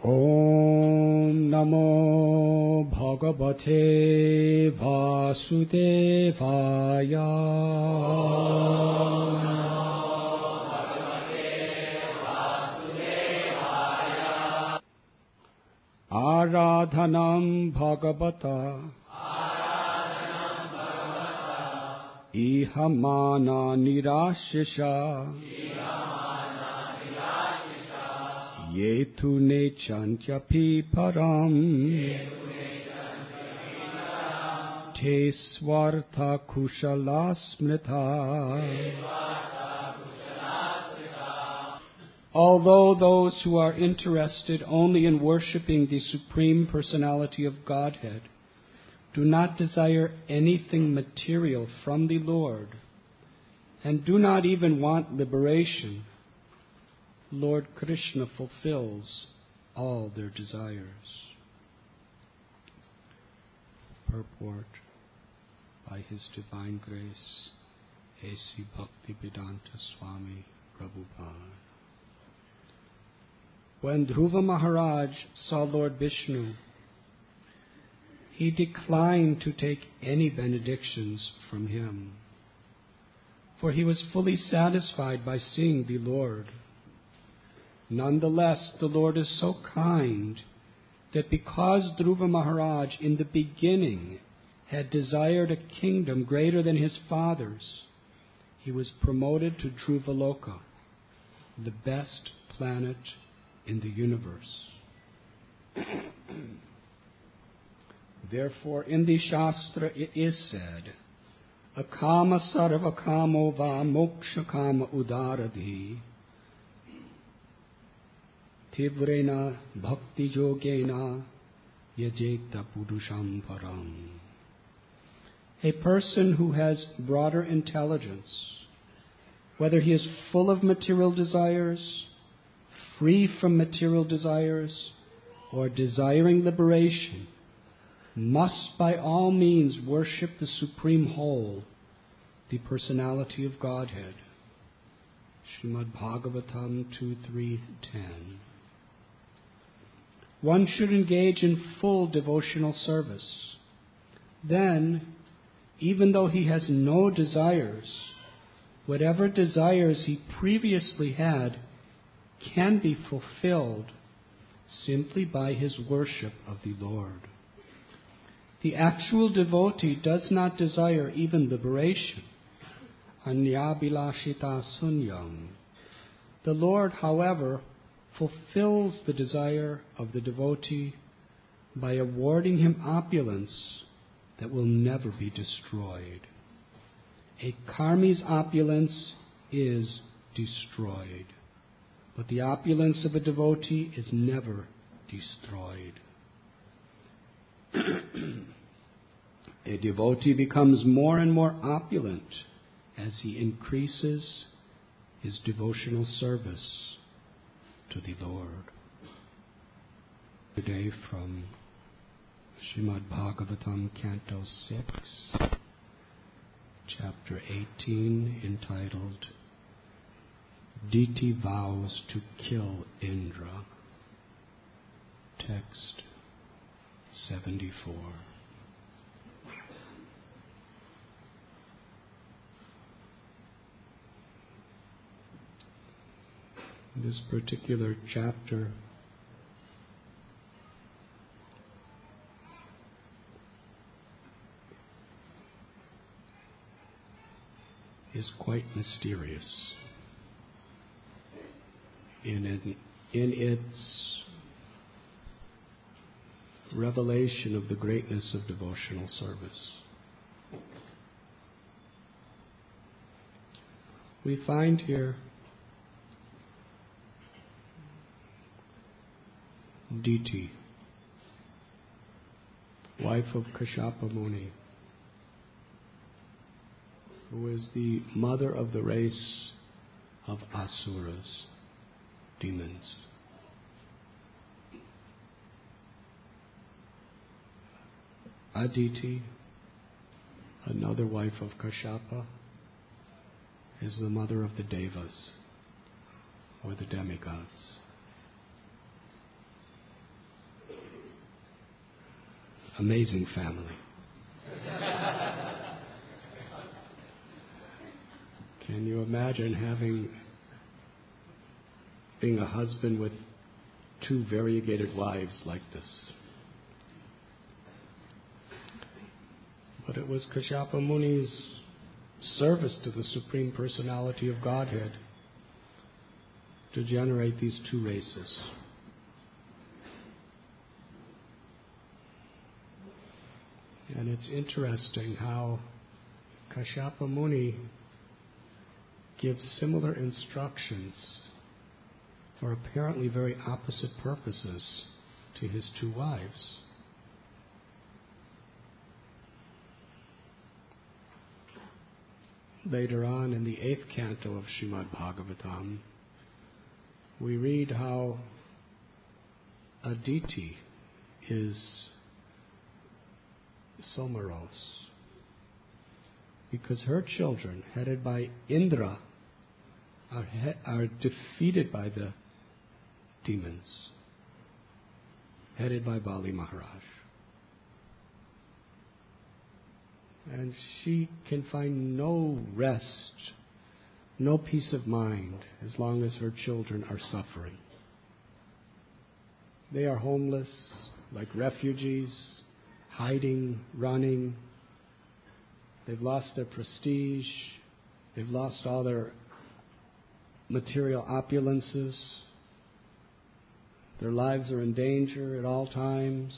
Om Namo Bhagavate Vasudevaya. Om Namo Bhagavate Vasudevaya. Aradhanam Bhagavata. Ihamana nirashasha. Yetu nechantyapi param. Te swartha kushala smrita. Although those who are interested only in worshipping the Supreme Personality of Godhead do not desire anything material from the Lord, and do not even want liberation, Lord Krishna fulfills all their desires. Purport by His Divine Grace, A.C. Bhaktivedanta Swami Prabhupada. When Dhruva Maharaj saw Lord Vishnu, he declined to take any benedictions from him, for he was fully satisfied by seeing the Lord. Nonetheless, the Lord is so kind that because Dhruva Maharaj in the beginning had desired a kingdom greater than his father's, he was promoted to Dhruvaloka, the best planet in the universe. Therefore, in the Shastra it is said, Akama sarva kamo va moksha kama udaradhi Tivrena bhakti yogena yajekta purusham param. A person who has broader intelligence, whether he is full of material desires, free from material desires, or desiring liberation, must by all means worship the Supreme Whole, the Personality of Godhead. Srimad Bhagavatam 2.3.10. One should engage in full devotional service. Then, even though he has no desires, whatever desires he previously had can be fulfilled simply by his worship of the Lord. The actual devotee does not desire even liberation. Anyabhilashita sunyam. The Lord, however, fulfills the desire of the devotee by awarding him opulence that will never be destroyed. A karmi's opulence is destroyed, but the opulence of a devotee is never destroyed. A devotee becomes more and more opulent as he increases his devotional service to the Lord. Today from Srimad Bhagavatam, Canto 6, Chapter 18, entitled Deity Vows to Kill Indra. Text 74. This particular chapter is quite mysterious in its revelation of the greatness of devotional service. We find here Diti, wife of Kashyapa Muni, who is the mother of the race of Asuras, demons. Aditi, another wife of Kashyapa, is the mother of the Devas, or the demigods. amazing family. Can you imagine being a husband with two variegated wives like this? But it was Kashyapa Muni's service to the Supreme Personality of Godhead to generate these two races. And it's interesting how Kashyapa Muni gives similar instructions for apparently very opposite purposes to his two wives. Later on in the 8th canto of Srimad Bhagavatam, we read how Aditi is so morose because her children, headed by Indra, are defeated by the demons, headed by Bali Maharaj. And she can find no rest, no peace of mind as long as her children are suffering. They are homeless, like refugees, hiding, running. They've lost their prestige. They've lost all their material opulences. Their lives are in danger at all times.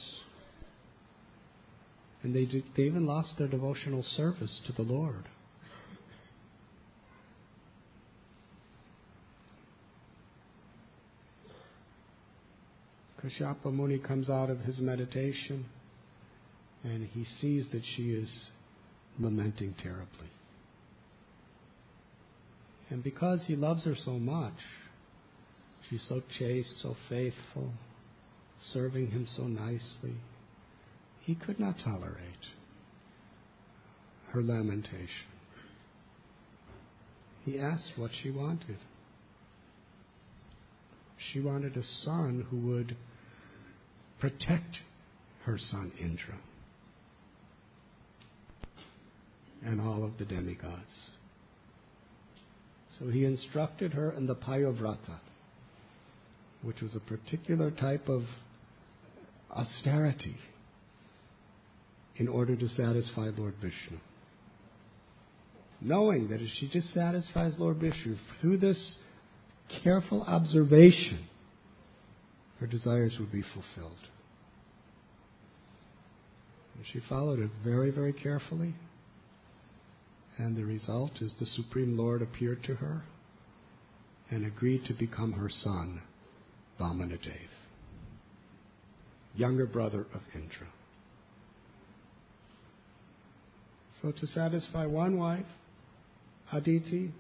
And they even lost their devotional service to the Lord. Kashyapa Muni comes out of his meditation and he sees that she is lamenting terribly. And because he loves her so much, she's so chaste, so faithful, serving him so nicely, he could not tolerate her lamentation. He asked what she wanted. She wanted a son who would protect her son Indra and all of the demigods. So he instructed her in the Payavrata, which was a particular type of austerity in order to satisfy Lord Vishnu. Knowing that if she just satisfies Lord Vishnu through this careful observation, her desires would be fulfilled. And she followed it very, very carefully. And the result is the Supreme Lord appeared to her and agreed to become her son, Vamanadev, younger brother of Indra. So to satisfy one wife, Aditi,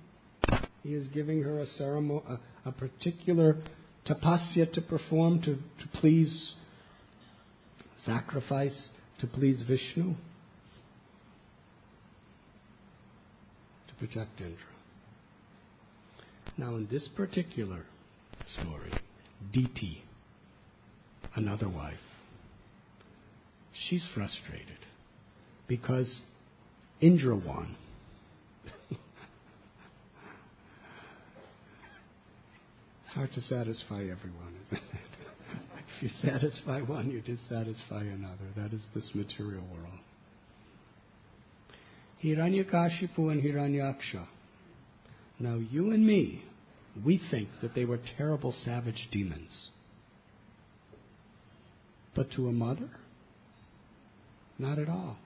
he is giving her a ceremony, a particular tapasya to perform to please, sacrifice to please Vishnu, to protect Indra. Now in this particular story, Diti, another wife, she's frustrated because Indra won. Hard to satisfy everyone, isn't it? If you satisfy one, you dissatisfy another. That is this material world. Hiranyakashipu and Hiranyaksha. Now you and me, we think that they were terrible savage demons. But to a mother, not at all.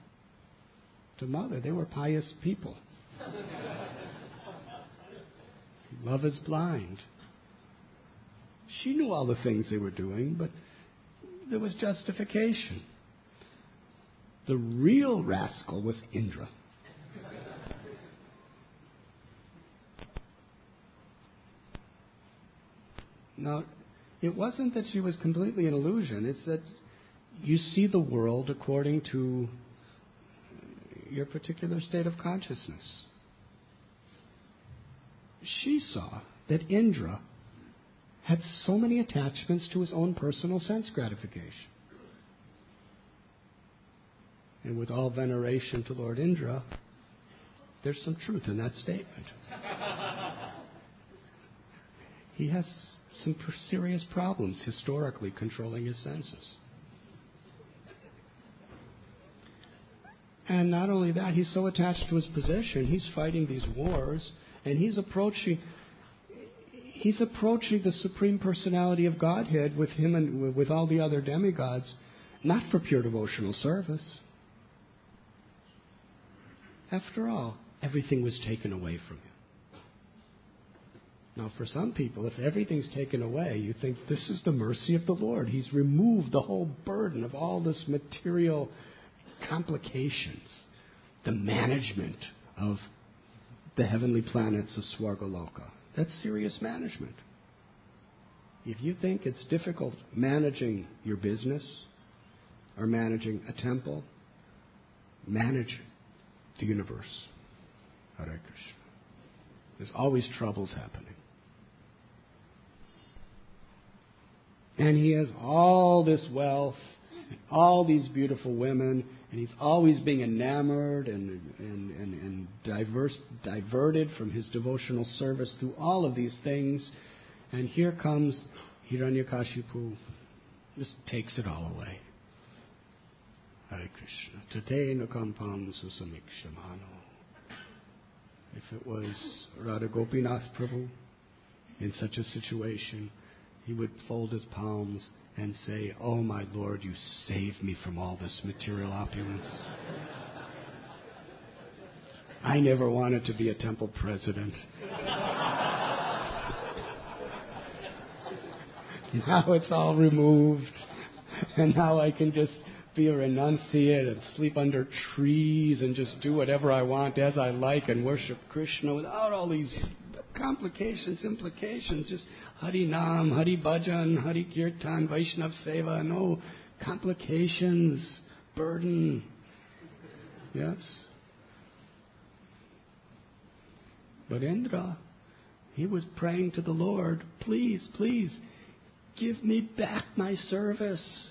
To mother, they were pious people. Love is blind. She knew all the things they were doing, but there was justification. The real rascal was Indra. Now, it wasn't that she was completely an illusion. It's that you see the world according to your particular state of consciousness. She saw that Indra had so many attachments to his own personal sense gratification. And with all veneration to Lord Indra, there's some truth in that statement. He has some serious problems historically controlling his senses. And not only that, he's so attached to his position, he's fighting these wars, and he's approaching the Supreme Personality of Godhead with him and with all the other demigods, not for pure devotional service. After all, everything was taken away from him. Now, for some people, if everything's taken away, you think this is the mercy of the Lord. He's removed the whole burden of all this material complications, the management of the heavenly planets of Swargaloka. That's serious management. If you think it's difficult managing your business or managing a temple, manage the universe. Hare Krishna. There's always troubles happening. And he has all this wealth, all these beautiful women, and he's always being enamored and diverted from his devotional service through all of these things. And here comes Hiranyakashipu, just takes it all away. Hare Krishna. Tatena kampam susamikshamano. If it was Radha Gopinath Prabhu in such a situation, he would fold his palms and say, "Oh, my Lord, you saved me from all this material opulence. I never wanted to be a temple president. Now it's all removed, and now I can just be a renunciate and sleep under trees and just do whatever I want as I like and worship Krishna without all these complications, implications, just Hari Nam, Hari Bhajan, Hari Kirtan, Vaishnav Seva, no complications, burden." Yes? But Indra, he was praying to the Lord, "Please, please, give me back my service.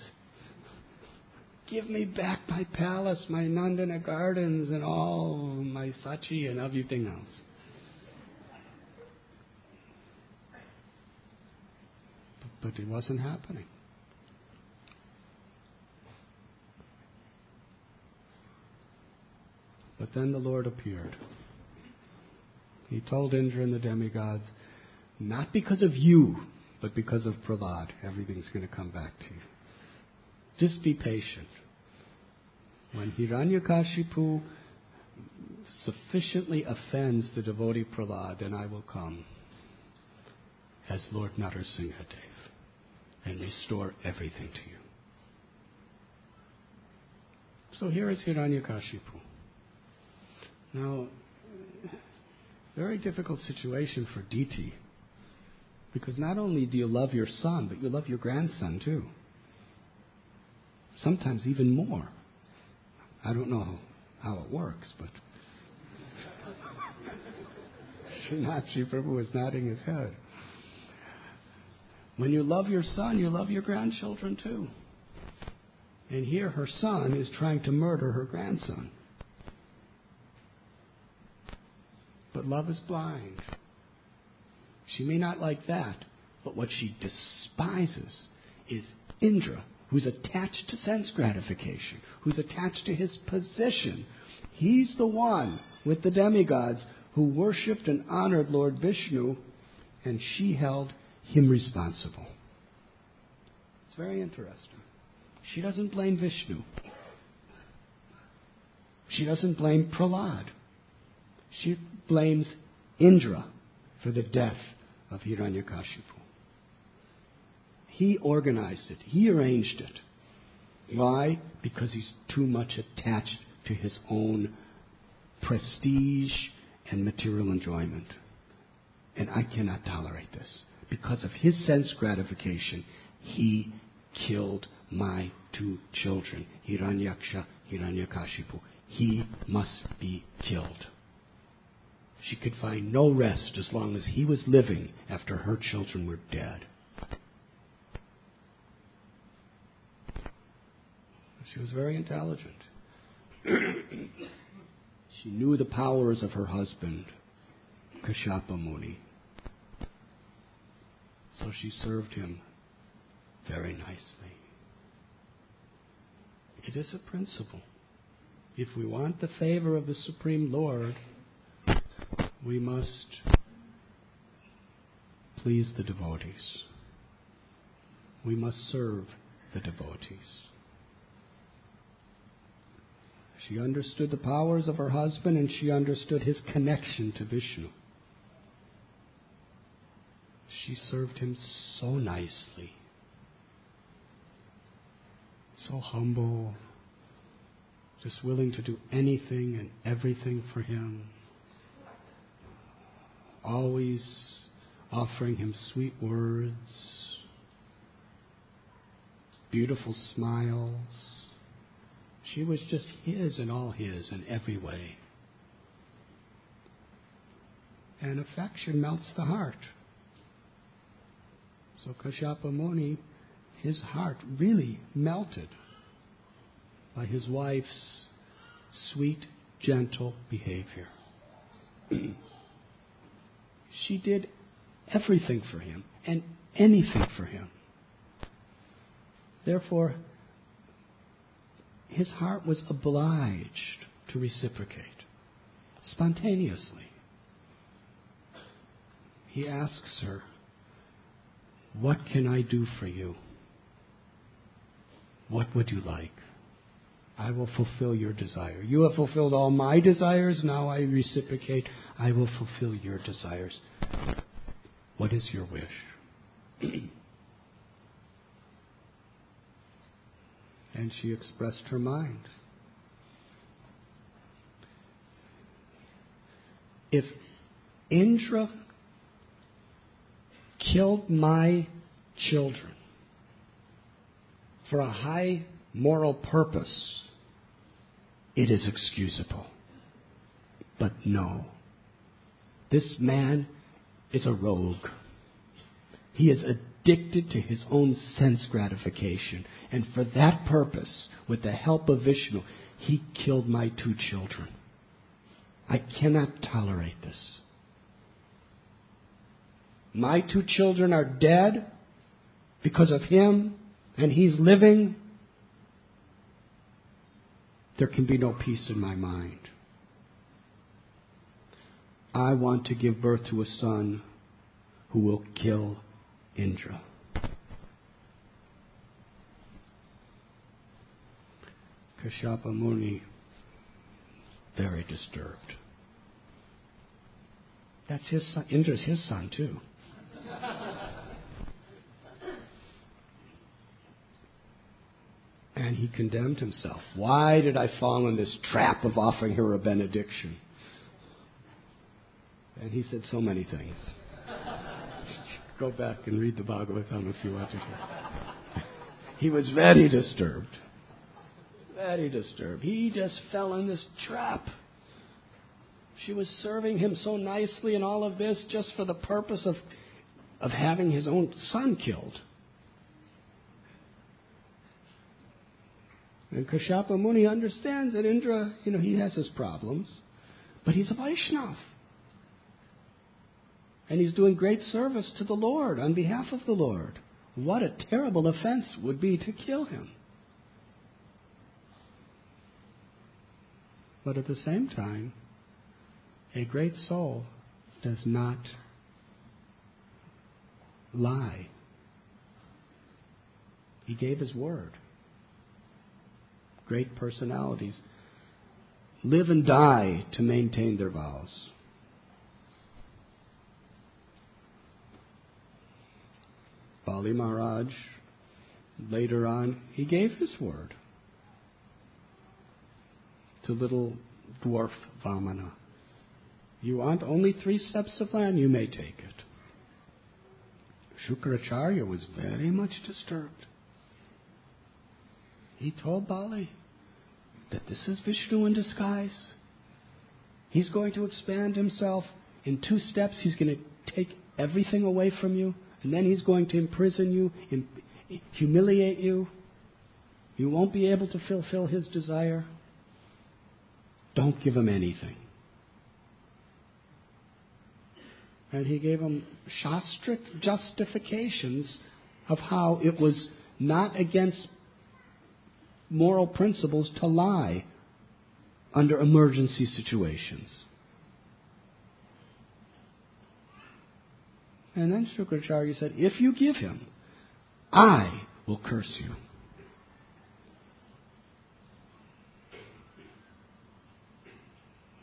Give me back my palace, my Nandana gardens, and all my Sachi and everything else." But it wasn't happening. But then the Lord appeared. He told Indra and the demigods, "Not because of you, but because of Prahlad, everything's going to come back to you. Just be patient. When Hiranyakashipu sufficiently offends the devotee Prahlad, then I will come as Lord Narsinghadev and restore everything to you." So here is Hiranyakashipu. Now, very difficult situation for Diti, because not only do you love your son, but you love your grandson too. Sometimes even more. I don't know how it works, but Srinathji Prabhu is nodding his head. When you love your son, you love your grandchildren too. And here her son is trying to murder her grandson. But love is blind. She may not like that, but what she despises is Indra, who's attached to sense gratification, who's attached to his position. He's the one with the demigods who worshipped and honored Lord Vishnu, and she held him responsible. It's very interesting. She doesn't blame Vishnu. She doesn't blame Prahlad. She blames Indra for the death of Hiranyakashipu. He organized it. He arranged it. Why? Because he's too much attached to his own prestige and material enjoyment. And I cannot tolerate this. Because of his sense gratification, he killed my two children, Hiranyaksha, Hiranyakashipu. He must be killed. She could find no rest as long as he was living after her children were dead. She was very intelligent. She knew the powers of her husband, Kashyapa Muni. So she served him very nicely. It is a principle. If we want the favor of the Supreme Lord, we must please the devotees. We must serve the devotees. She understood the powers of her husband, and she understood his connection to Vishnu. She served him so nicely, so humble, just willing to do anything and everything for him, always offering him sweet words, beautiful smiles. She was just his and all his in every way. And affection melts the heart. So Kashyapa Muni, his heart really melted by his wife's sweet, gentle behavior. She did everything for him and anything for him. Therefore, his heart was obliged to reciprocate spontaneously. He asks her, "What can I do for you? What would you like? I will fulfill your desire. You have fulfilled all my desires, now I reciprocate. I will fulfill your desires. What is your wish?" And she expressed her mind. If Indra killed my children for a high moral purpose, it is excusable. But no, this man is a rogue. He is addicted to his own sense gratification. And for that purpose, with the help of Vishnu, he killed my 2 children. I cannot tolerate this. My 2 children are dead because of him, and he's living. There can be no peace in my mind. I want to give birth to a son who will kill Indra. Kashyapa Muni, very disturbed. That's his son. Indra's his son too. And he condemned himself. Why did I fall in this trap of offering her a benediction? And he said so many things. Go back and read the Bhagavatam if you want to. He was very disturbed. Very disturbed. He just fell in this trap. She was serving him so nicely in all of this just for the purpose of having his own son killed. And Kashyapa Muni understands that Indra, he has his problems, but he's a Vaishnava. And he's doing great service to the Lord on behalf of the Lord. What a terrible offense would be to kill him. But at the same time, a great soul does not lie. He gave his word. Great personalities live and die to maintain their vows. Bali Maharaj, later on, he gave his word to little dwarf Vamana. You want only 3 steps of land, you may take it. Shukracharya was very much disturbed. He told Bali that this is Vishnu in disguise. He's going to expand himself. In 2 steps, he's going to take everything away from you. And then he's going to imprison you, humiliate you. You won't be able to fulfill his desire. Don't give him anything. And he gave him shastric justifications of how it was not against moral principles to lie under emergency situations. And then Shukracharya said, if you give him, I will curse you.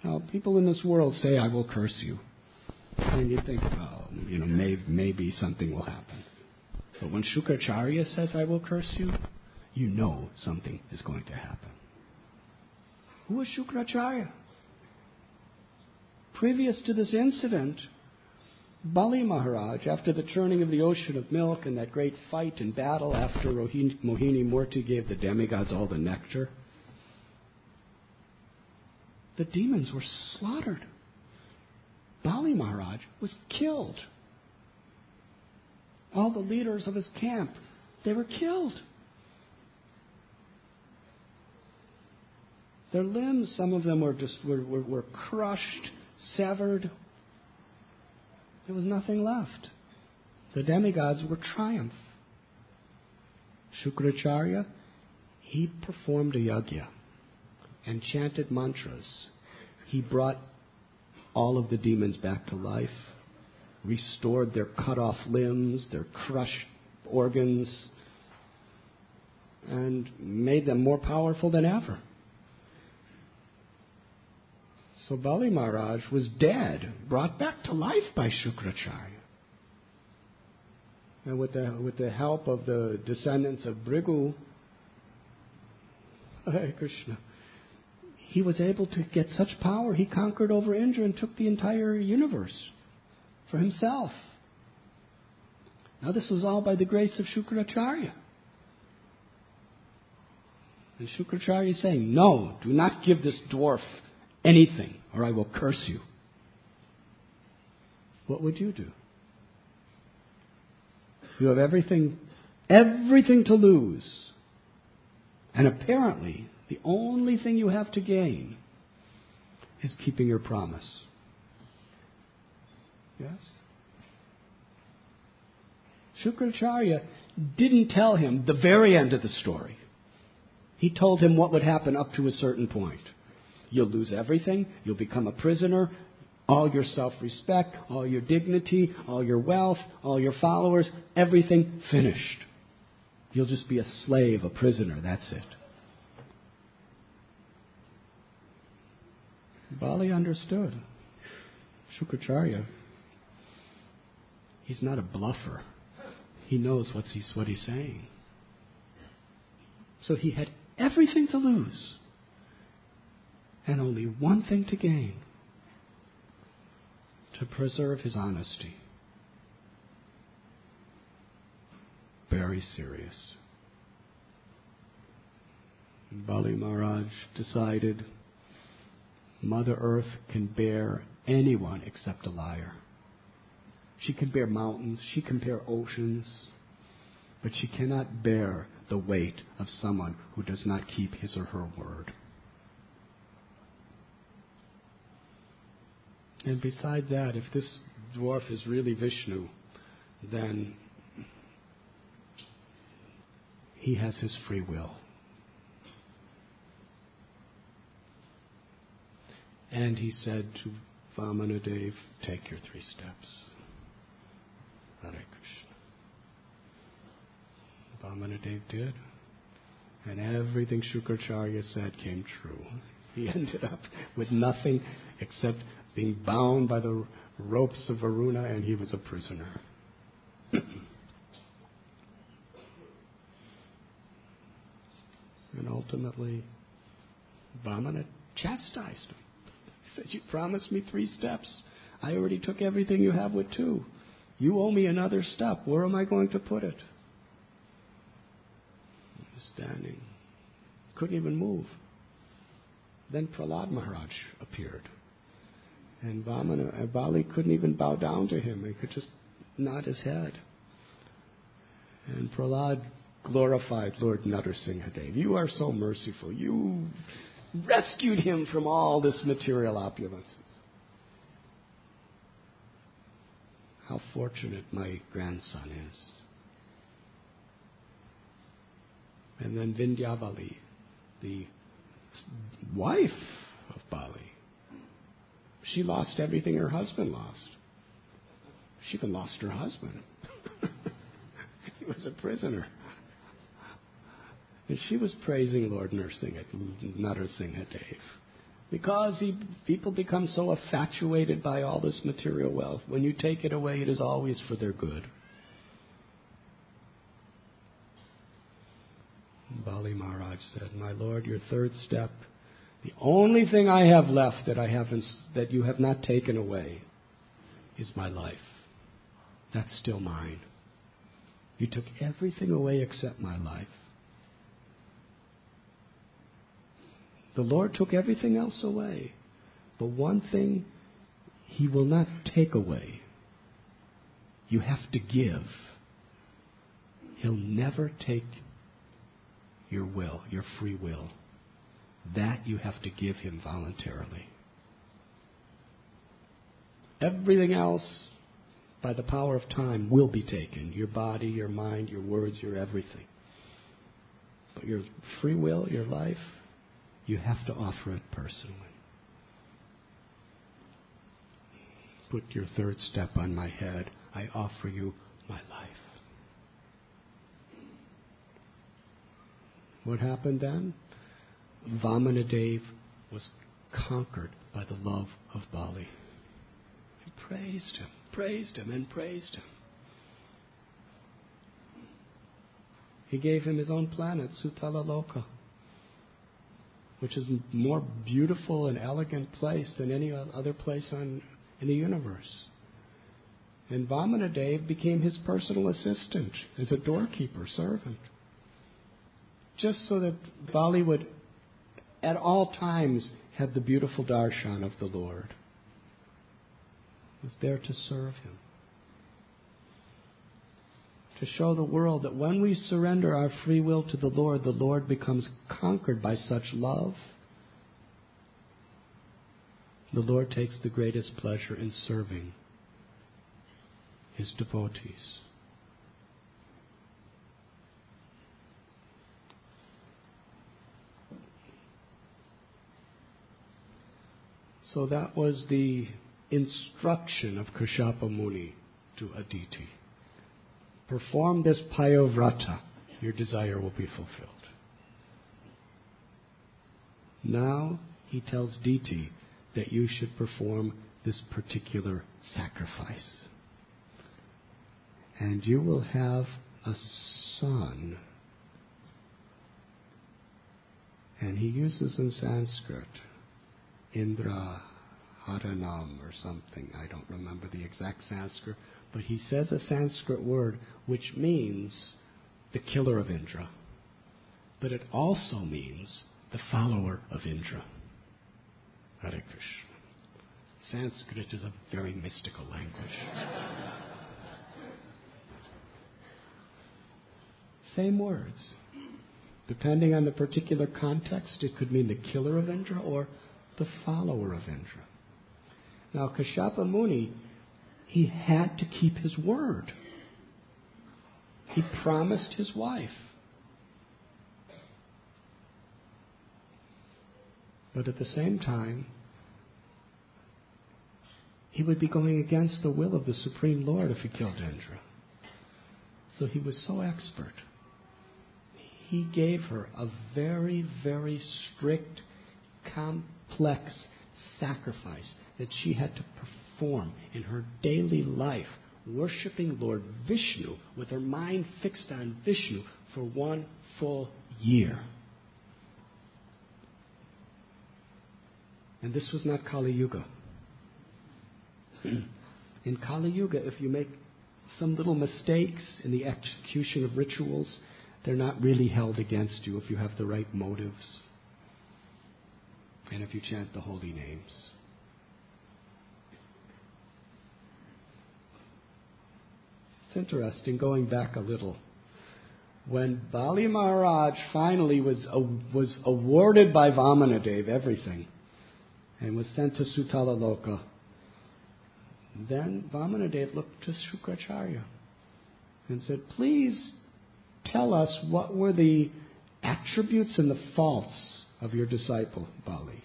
Now, people in this world say, I will curse you. And you think, well, maybe something will happen. But when Shukracharya says, I will curse you, you know something is going to happen. Who is Shukracharya? Previous to this incident, Bali Maharaj, after the churning of the ocean of milk and that great fight and battle after Mohini Murti gave the demigods all the nectar, the demons were slaughtered. Bali Maharaj was killed. All the leaders of his camp, they were killed. Their limbs, some of them were crushed, severed. There was nothing left. The demigods were triumph. Shukracharya, he performed a yajna and chanted mantras. He brought all of the demons back to life, restored their cut off limbs, their crushed organs, and made them more powerful than ever. So Bali Maharaj was dead, brought back to life by Shukracharya. And with the help of the descendants of Bhrigu, Hare Krishna, he was able to get such power, he conquered over Indra and took the entire universe for himself. Now this was all by the grace of Shukracharya. And Shukracharya is saying, no, do not give this dwarf anything, or I will curse you. What would you do? You have everything to lose. And apparently, the only thing you have to gain is keeping your promise. Yes? Shukracharya didn't tell him the very end of the story. He told him what would happen up to a certain point. You'll lose everything. You'll become a prisoner. All your self-respect, all your dignity, all your wealth, all your followers, everything finished. You'll just be a slave, a prisoner. That's it. Bali understood. Shukracharya, he's not a bluffer. He knows what he's saying. So he had everything to lose and only one thing to gain: to preserve his honesty. Very serious. Bali Maharaj decided Mother Earth can bear anyone except a liar. She can bear mountains, she can bear oceans, but she cannot bear the weight of someone who does not keep his or her word. And beside that, if this dwarf is really Vishnu, then he has his free will. And he said to Vamanadev, take your 3 steps. Hare Krishna. Vamanadev did. And everything Shukracharya said came true. He ended up with nothing except being bound by the ropes of Varuna, and he was a prisoner. And ultimately, Vamana chastised him. He said, you promised me 3 steps. I already took everything you have with 2. You owe me another step. Where am I going to put it? He was standing. Couldn't even move. Then Prahlad Maharaj appeared. And Bali couldn't even bow down to him. He could just nod his head. And Prahlad glorified Lord Narsinghadev. You are so merciful. You rescued him from all this material opulences. How fortunate my grandson is. And then Vindyavali, the wife of Bali, she lost everything her husband lost. She even lost her husband. He was a prisoner. And she was praising Lord Narasimhadev. Because people become so infatuated by all this material wealth. When you take it away, it is always for their good. Bali Maharaj said, "My Lord, your third step, the only thing I have left that you have not taken away is my life. That's still mine. You took everything away except my life. The Lord took everything else away. But one thing He will not take away. You have to give. He'll never take your will, your free will. That you have to give Him voluntarily. Everything else, by the power of time, will be taken. Your body, your mind, your words, your everything. But your free will, your life, you have to offer it personally. Put your third step on my head. I offer you my life." What happened then? Vamanadev was conquered by the love of Bali. He praised him, and praised him. He gave him his own planet, Sutala Loka, which is a more beautiful and elegant place than any other place in the universe. And Vamanadev became his personal assistant as a doorkeeper, servant. Just so that Bali would, at all times, have the beautiful darshan of the Lord. He was there to serve Him. To show the world that when we surrender our free will to the Lord becomes conquered by such love. The Lord takes the greatest pleasure in serving His devotees. So that was the instruction of Kashyapa Muni to Aditi. Perform this payovrata, your desire will be fulfilled. Now he tells Diti that you should perform this particular sacrifice. And you will have a son. And he uses in Sanskrit Indra Haranam or something. I don't remember the exact Sanskrit. But he says a Sanskrit word which means the killer of Indra. But it also means the follower of Indra. Hare Krishna. Sanskrit is a very mystical language. Same words. Depending on the particular context, it could mean the killer of Indra or the follower of Indra. Now, Kashyapa Muni, he had to keep his word. He promised his wife. But at the same time, he would be going against the will of the Supreme Lord if he killed Indra. So he was so expert. He gave her a very, very strict, complex sacrifice that she had to perform in her daily life, worshipping Lord Vishnu with her mind fixed on Vishnu for 1 full year. And this was not Kali Yuga. In Kali Yuga, if you make some little mistakes in the execution of rituals, they're not really held against you if you have the right motives and if you chant the holy names. It's interesting, going back a little. When Bali Maharaj finally was awarded by Vamanadev everything and was sent to Sutala Loka, then Vamanadev looked to Shukracharya and said, please tell us what were the attributes and the faults of your disciple Bali.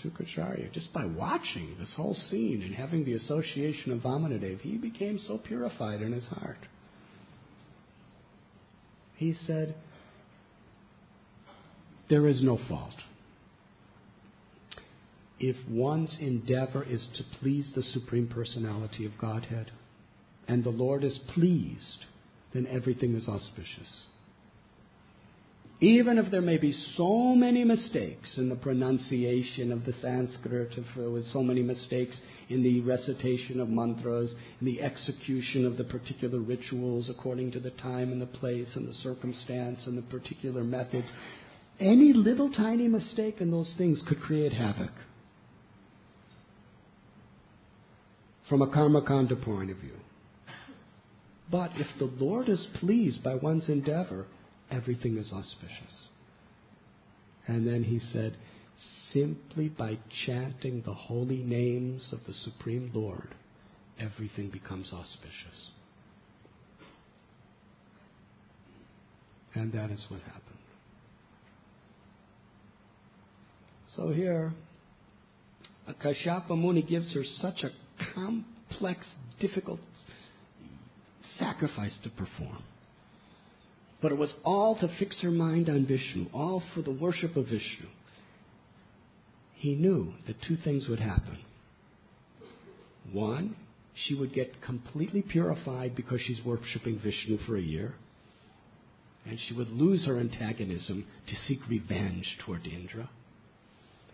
Shukracharya, just by watching this whole scene and having the association of Vamanadev, he became so purified in his heart. He said, there is no fault. If one's endeavor is to please the Supreme Personality of Godhead, and the Lord is pleased, then everything is auspicious. Even if there may be so many mistakes in the pronunciation of the Sanskrit, if there was so many mistakes in the recitation of mantras, in the execution of the particular rituals according to the time and the place and the circumstance and the particular methods, any little tiny mistake in those things could create havoc. From a karmakanda point of view. But if the Lord is pleased by one's endeavor, everything is auspicious. And then he said, simply by chanting the holy names of the Supreme Lord, everything becomes auspicious. And that is what happened. So here, Kashyapa Muni gives her such a complex, difficult sacrifice to perform. But it was all to fix her mind on Vishnu, all for the worship of Vishnu. He knew that two things would happen. One, she would get completely purified because she's worshipping Vishnu for a year. And she would lose her antagonism to seek revenge toward Indra.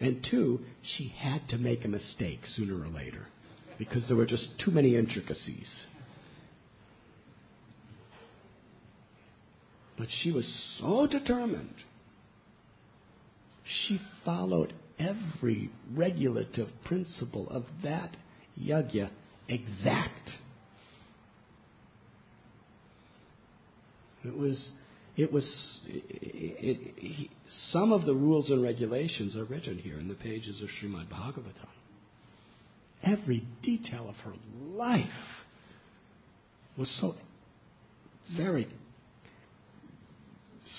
And two, she had to make a mistake sooner or later because there were just too many intricacies. But she was so determined. She followed every regulative principle of that yajna exact. Some of the rules and regulations are written here in the pages of Srimad Bhagavatam. Every detail of her life was so very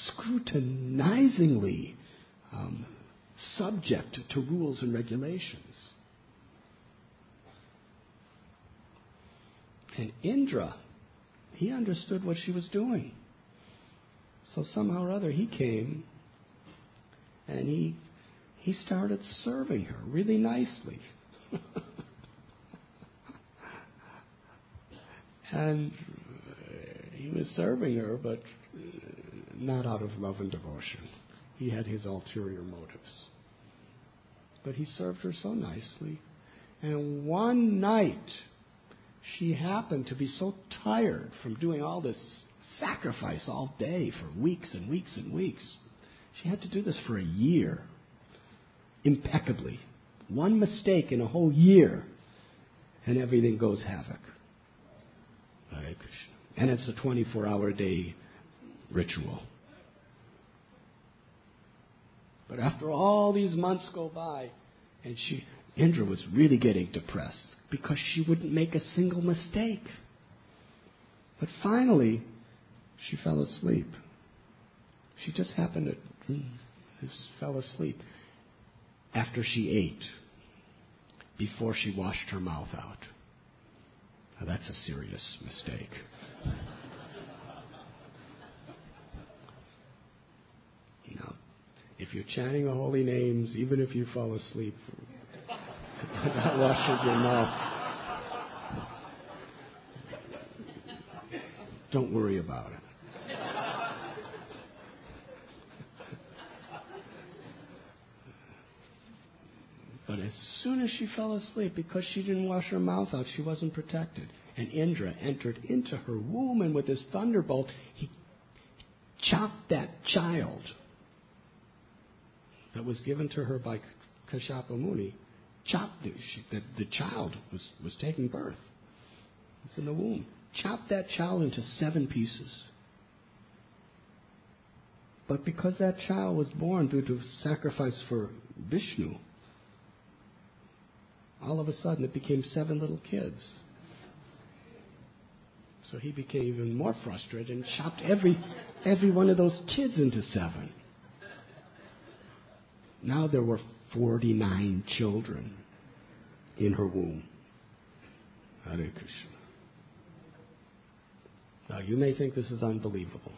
scrutinizingly subject to rules and regulations. And Indra, he understood what she was doing. So somehow or other he came and he started serving her really nicely. And he was serving her, but not out of love and devotion. He had his ulterior motives. But he served her so nicely. And one night, she happened to be so tired from doing all this sacrifice all day for weeks and weeks and weeks. She had to do this for a year, impeccably. One mistake in a whole year, and everything goes havoc. Hare Krishna. And it's a 24-hour day ritual. But after all these months go by, and Indra was really getting depressed because she wouldn't make a single mistake. But finally, she fell asleep. She just happened to fell asleep after she ate, before she washed her mouth out. Now that's a serious mistake. Now, if you're chanting the holy names, even if you fall asleep, without washing your mouth, don't worry about it. But as soon as she fell asleep, because she didn't wash her mouth out, she wasn't protected. And Indra entered into her womb, and with his thunderbolt, he chopped that child that was given to her by Kashyapa Muni. Chopped it. The child was taking birth. It's in the womb. chopped that child into 7 pieces. But because that child was born due to sacrifice for Vishnu, all of a sudden it became 7 little kids. So he became even more frustrated and chopped every one of those kids into 7. Now there were 49 children in her womb. Hare Krishna. Now you may think this is unbelievable,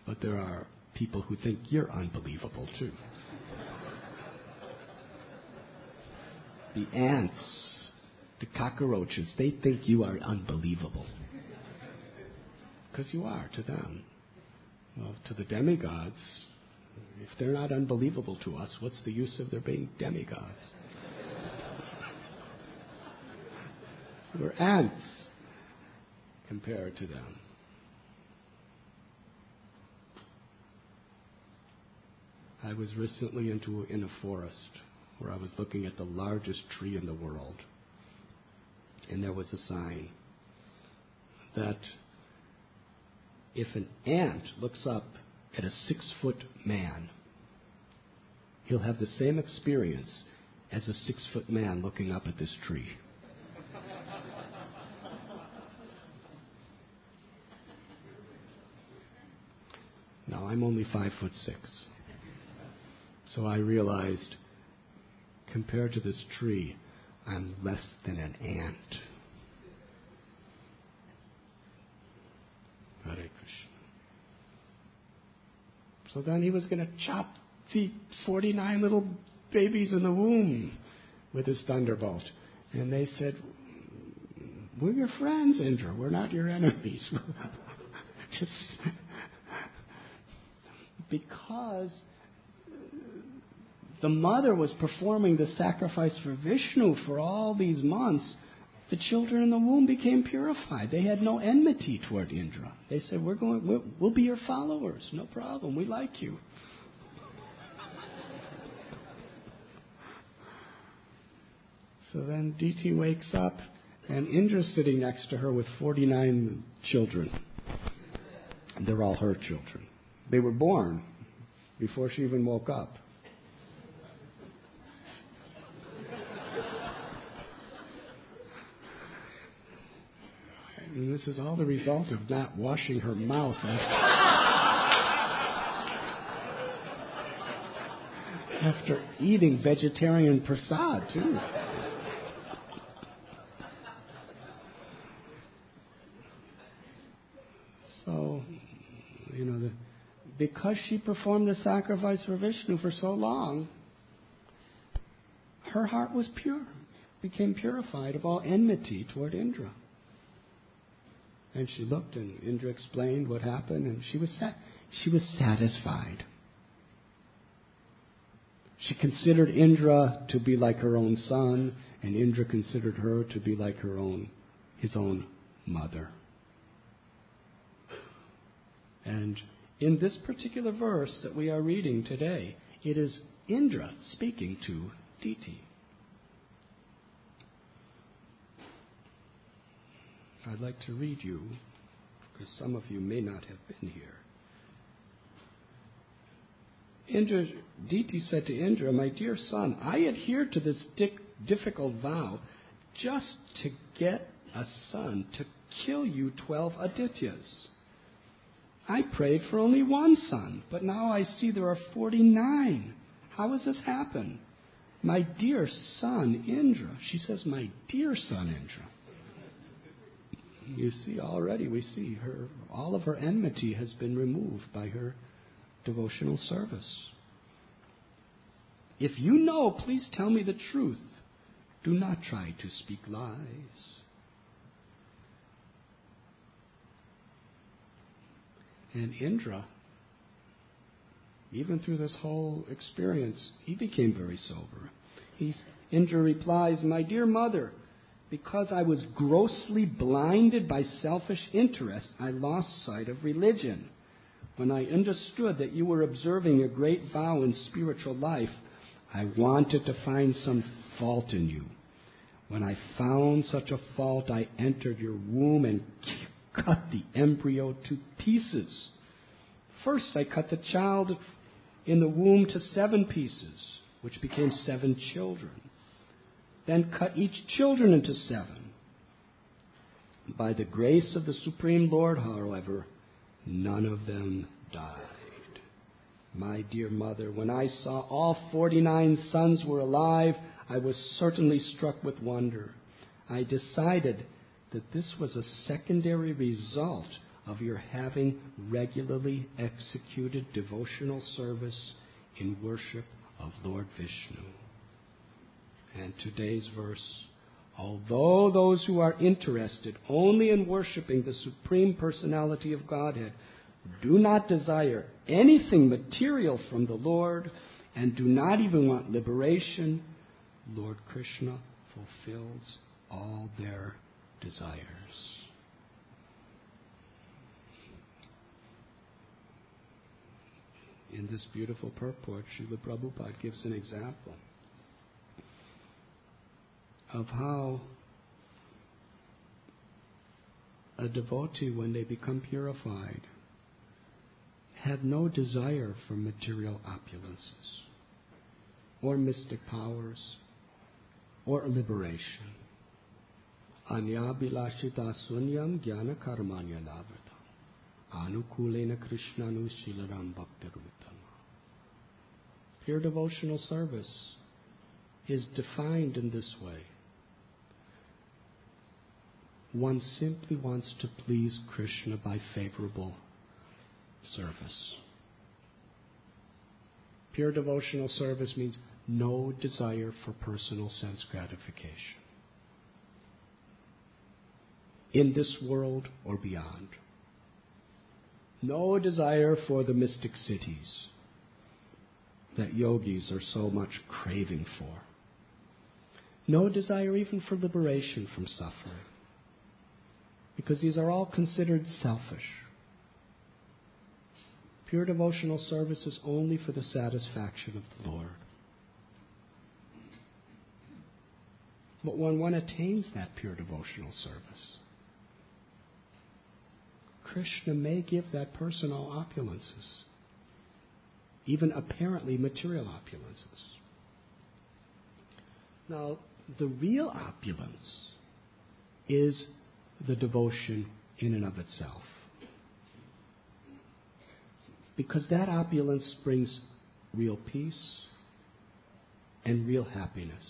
but there are people who think you're unbelievable too. The ants, the cockroaches, they think you are unbelievable. Because you are to them. Well, to the demigods, if they're not unbelievable to us, what's the use of there being demigods? We're ants compared to them. I was recently in a forest where I was looking at the largest tree in the world. And there was a sign that if an ant looks up at a 6-foot man, he'll have the same experience as a 6-foot man looking up at this tree. Now, I'm only 5'6". So I realized, compared to this tree, I'm less than an ant. Hare Krishna. So then he was going to chop the 49 little babies in the womb with his thunderbolt. And they said, we're your friends, Indra. We're not your enemies. Just because the mother was performing the sacrifice for Vishnu for all these months, the children in the womb became purified. They had no enmity toward Indra. They said, we'll be your followers. No problem. We like you. So then Diti wakes up, and Indra's sitting next to her with 49 children. And they're all her children. They were born before she even woke up. And this is all the result of not washing her mouth after eating vegetarian prasad, too. So, because she performed the sacrifice for Vishnu for so long, her heart was pure, became purified of all enmity toward Indra. And she looked, and Indra explained what happened, and she was satisfied. She considered Indra to be like her own son, and Indra considered her to be like his own mother. And in this particular verse that we are reading today, it is Indra speaking to Diti. I'd like to read you, because some of you may not have been here. Diti said to Indra, "My dear son, I adhered to this difficult vow just to get a son to kill you 12 Adityas. I prayed for only one son, but now I see there are 49. How has this happened? My dear son, Indra." She says, "My dear son, Indra." You see, already we see all of her enmity has been removed by her devotional service. "If you know, please tell me the truth. Do not try to speak lies." And Indra, even through this whole experience, he became very sober. Indra replies, "My dear mother, because I was grossly blinded by selfish interest, I lost sight of religion. When I understood that you were observing a great vow in spiritual life, I wanted to find some fault in you. When I found such a fault, I entered your womb and cut the embryo to pieces. First, I cut the child in the womb to 7 pieces, which became 7 children. Then cut each children into 7. By the grace of the Supreme Lord, however, none of them died. My dear mother, when I saw all 49 sons were alive, I was certainly struck with wonder. I decided that this was a secondary result of your having regularly executed devotional service in worship of Lord Vishnu. And today's verse, although those who are interested only in worshiping the Supreme Personality of Godhead do not desire anything material from the Lord and do not even want liberation, Lord Krishna fulfills all their desires. In this beautiful purport, Srila Prabhupada gives an example of how a devotee, when they become purified, have no desire for material opulences or mystic powers or liberation. Anyabilashita sunyam jnana karmanya navrata anukulena krishnanu shilaram bhaktiruttama. Pure devotional service is defined in this way. One simply wants to please Krishna by favorable service. Pure devotional service means no desire for personal sense gratification, in this world or beyond. No desire for the mystic cities that yogis are so much craving for. No desire even for liberation from suffering, because these are all considered selfish. Pure devotional service is only for the satisfaction of the Lord. But when one attains that pure devotional service, Krishna may give that person all opulences, even apparently material opulences. Now, the real opulence is the devotion in and of itself, because that opulence brings real peace and real happiness,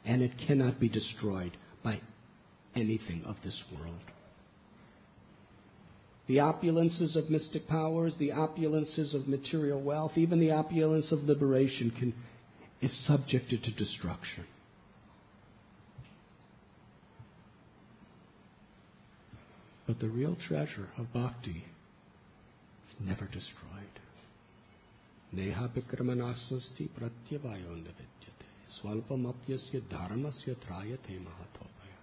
and it cannot be destroyed by anything of this world. The opulences of mystic powers, the opulences of material wealth, even the opulence of liberation is subjected to destruction. But the real treasure of bhakti is never destroyed. Neha vikramanasvasti pratyavayonda vidyate swalpamapyasya dharmasya trayate mahatopaya.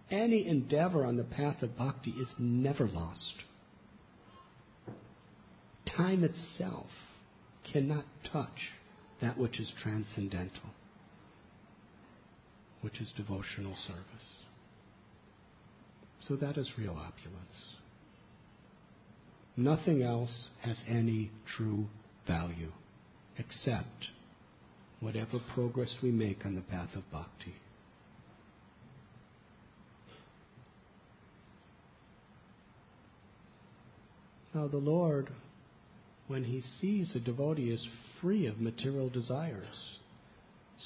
Any endeavor on the path of bhakti is never lost. Time itself cannot touch that which is transcendental, which is devotional service. So that is real opulence. Nothing else has any true value except whatever progress we make on the path of bhakti. Now the Lord, when He sees a devotee is free of material desires,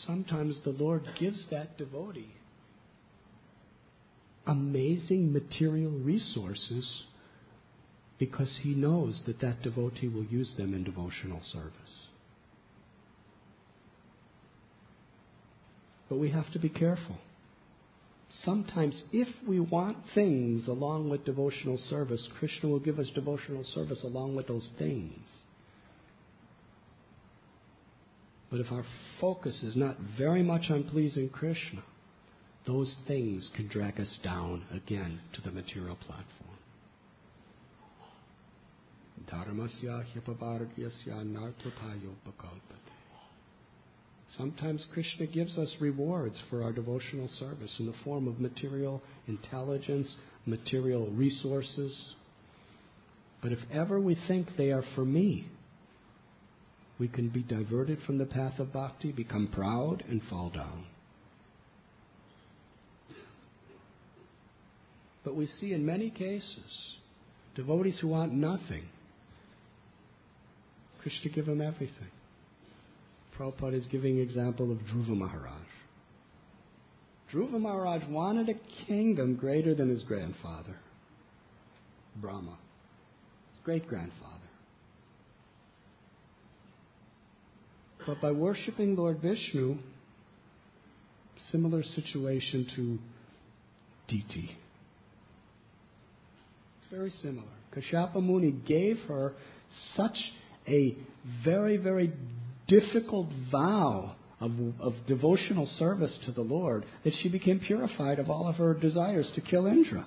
sometimes the Lord gives that devotee amazing material resources because He knows that that devotee will use them in devotional service. But we have to be careful. Sometimes if we want things along with devotional service, Krishna will give us devotional service along with those things. But if our focus is not very much on pleasing Krishna, those things can drag us down again to the material platform. Dharmasya hyapavargyasya nartothayopakalpate Sometimes Krishna gives us rewards for our devotional service in the form of material intelligence, material resources. But if ever we think they are for me, we can be diverted from the path of bhakti, become proud, and fall down. But we see in many cases devotees who want nothing, Krishna give them everything. Prabhupada is giving an example of Dhruva Maharaj. Dhruva Maharaj wanted a kingdom greater than his grandfather, Brahma, his great-grandfather. But by worshipping Lord Vishnu, similar situation to Diti. It's very similar. Kashyapa Muni gave her such a very, very difficult vow of devotional service to the Lord that she became purified of all of her desires to kill Indra.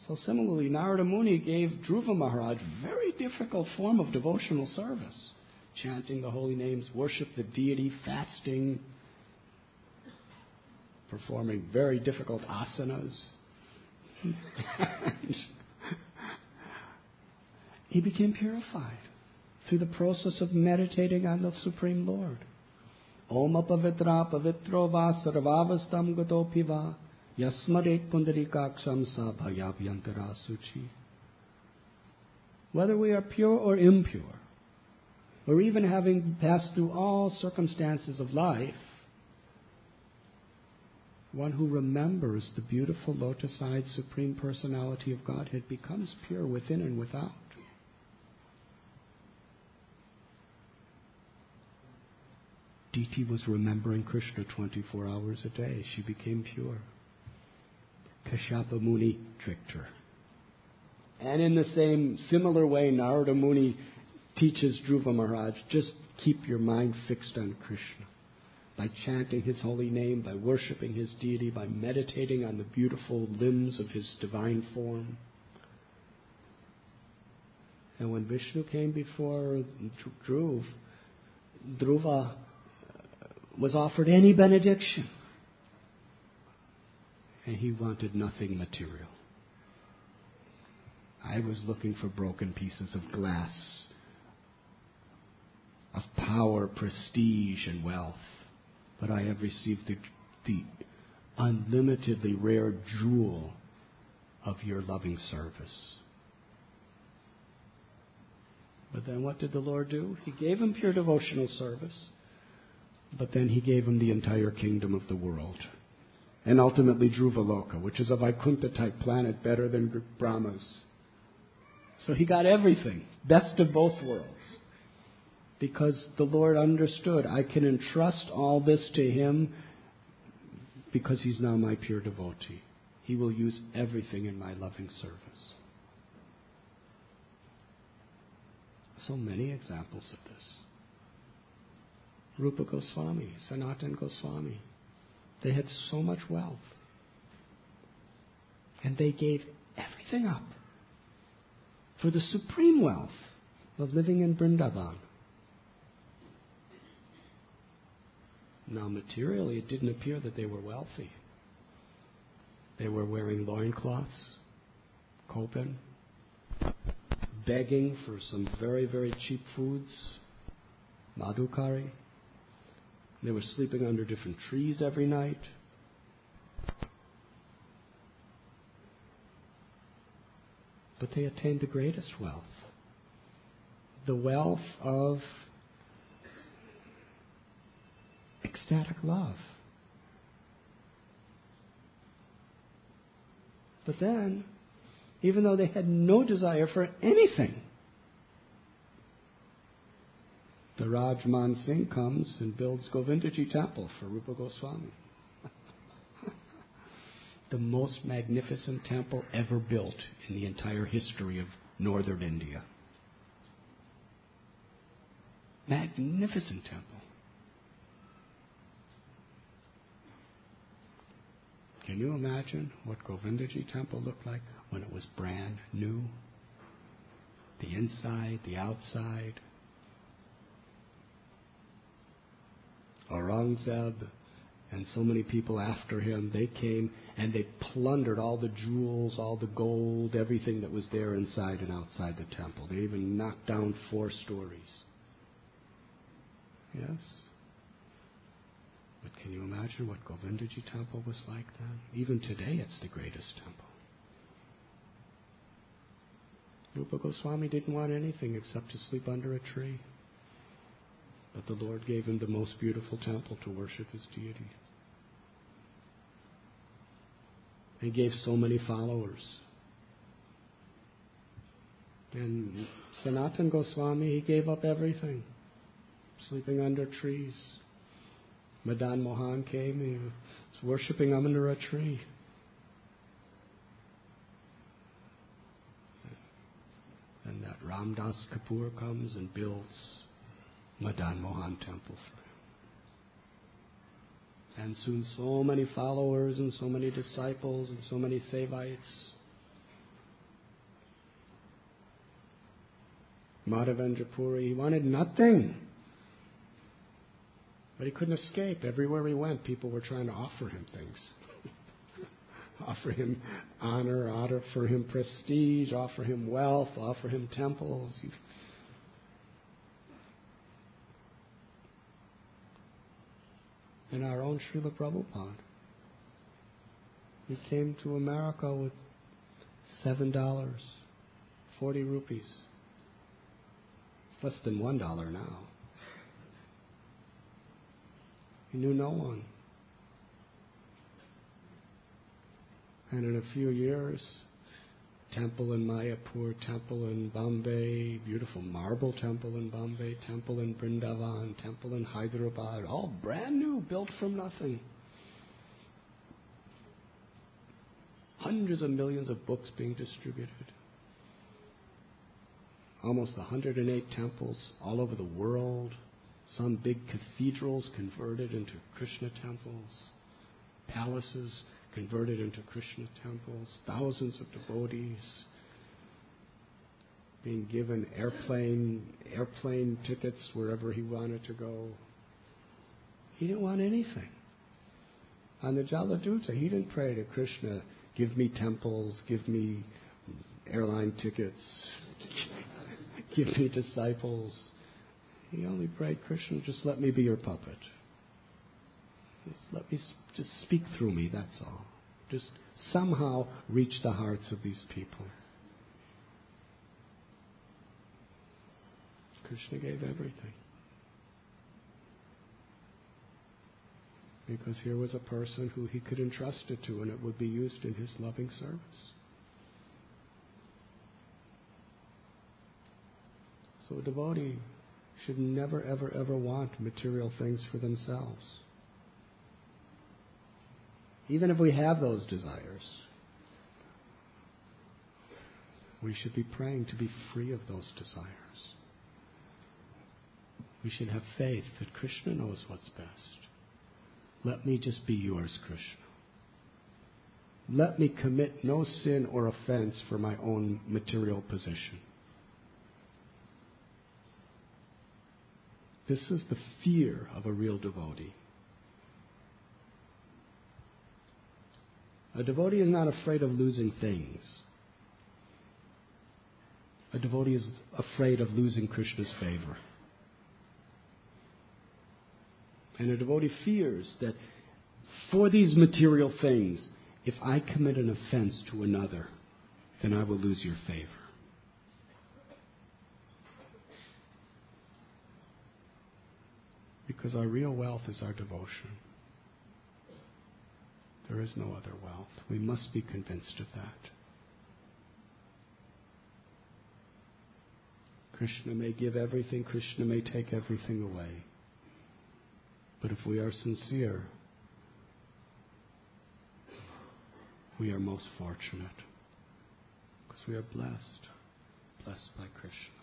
So similarly, Narada Muni gave Dhruva Maharaj a very difficult form of devotional service. Chanting the holy names, worship the deity, fasting, performing very difficult asanas. He became purified through the process of meditating on the Supreme Lord. Om apavitra pavitro va sarvavastam gato piva yasmadek pundarikaksham sa bhayabhyantara suchi. Whether we are pure or impure, or even having passed through all circumstances of life, one who remembers the beautiful lotus-eyed Supreme Personality of Godhead becomes pure within and without. Diti was remembering Krishna 24 hours a day. She became pure. Kashyapa Muni tricked her. And in the same similar way, Narada Muni teaches Dhruva Maharaj, just keep your mind fixed on Krishna. By chanting his holy name, by worshipping his deity, by meditating on the beautiful limbs of his divine form. And when Vishnu came before Dhruva was offered any benediction, and he wanted nothing material. I was looking for broken pieces of glass, of power, prestige, and wealth. But I have received the unlimitedly rare jewel of your loving service. But then what did the Lord do? He gave him pure devotional service, but then he gave him the entire kingdom of the world. And ultimately Dhruvaloka, which is a Vaikuntha-type planet better than Brahma's. So he got everything, best of both worlds. Because the Lord understood, I can entrust all this to him because he's now my pure devotee. He will use everything in my loving service. So many examples of this. Rupa Goswami, Sanatana Goswami, they had so much wealth. And they gave everything up for the supreme wealth of living in Vrindavan. Now, materially, it didn't appear that they were wealthy. They were wearing loincloths, kopan, begging for some very, very cheap foods, madhukari. They were sleeping under different trees every night. But they attained the greatest wealth, the wealth of ecstatic love. But then, even though they had no desire for anything, the Rajman Singh comes and builds Govindaji Temple for Rupa Goswami. The most magnificent temple ever built in the entire history of northern India. Magnificent temple. Can you imagine what Govindaji Temple looked like when it was brand new? The inside, the outside. Aurangzeb and so many people after him, they came and they plundered all the jewels, all the gold, everything that was there inside and outside the temple. They even knocked down 4 stories. Yes? But can you imagine what Govindaji temple was like then? Even today it's the greatest temple. Rupa Goswami didn't want anything except to sleep under a tree. But the Lord gave him the most beautiful temple to worship his deity. He gave so many followers. And Sanatana Goswami, he gave up everything, sleeping under trees. Madan Mohan came, he was worshipping under a tree. And that Ramdas Kapoor comes and builds Madan Mohan temple for him. And soon so many followers and so many disciples and so many Sevites. Madhavendra Puri, he wanted nothing. But he couldn't escape. Everywhere he went, people were trying to offer him things. Offer him honor, offer him prestige, offer him wealth, offer him temples. And our own Srila Prabhupada, he came to America with $7, 40 rupees. It's less than $1 now. He knew no one. And in a few years, temple in Mayapur, temple in Bombay, beautiful marble temple in Bombay, temple in Vrindavan, temple in Hyderabad, all brand new, built from nothing. Hundreds of millions of books being distributed. Almost 108 temples all over the world. Some big cathedrals converted into Krishna temples. Palaces converted into Krishna temples. Thousands of devotees being given airplane tickets wherever he wanted to go. He didn't want anything. On the Jaladuta, he didn't pray to Krishna, give me temples, give me airline tickets, give me disciples. He only prayed, Krishna, just let me be your puppet. Just speak through me, that's all. Just somehow reach the hearts of these people. Krishna gave everything. Because here was a person who he could entrust it to, and it would be used in his loving service. So a devotee should never, ever, ever want material things for themselves. Even if we have those desires, we should be praying to be free of those desires. We should have faith that Krishna knows what's best. Let me just be yours, Krishna. Let me commit no sin or offense for my own material position. This is the fear of a real devotee. A devotee is not afraid of losing things. A devotee is afraid of losing Krishna's favor. And a devotee fears that for these material things, if I commit an offense to another, then I will lose your favor. Because our real wealth is our devotion. There is no other wealth. We must be convinced of that. Krishna may give everything, Krishna may take everything away. But if we are sincere, we are most fortunate. Because we are blessed by Krishna.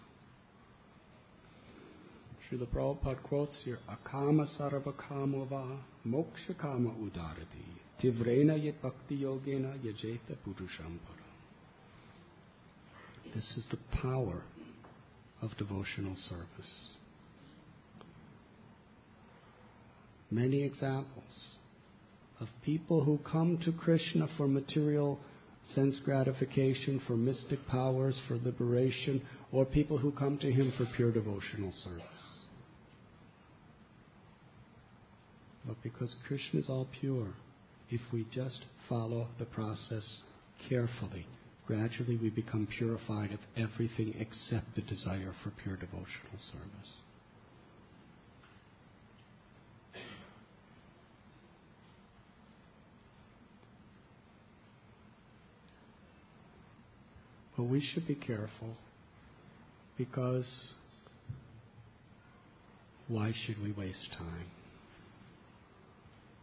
Srila Prabhupada quotes here, Akama sarva kama va moksha kama udarati tivrena yet bhakti yogena yajeta purusham param. This is the power of devotional service. Many examples of people who come to Krishna for material sense gratification, for mystic powers, for liberation, or people who come to him for pure devotional service. But because Krishna is all pure, if we just follow the process carefully, gradually we become purified of everything except the desire for pure devotional service. But we should be careful, because why should we waste time?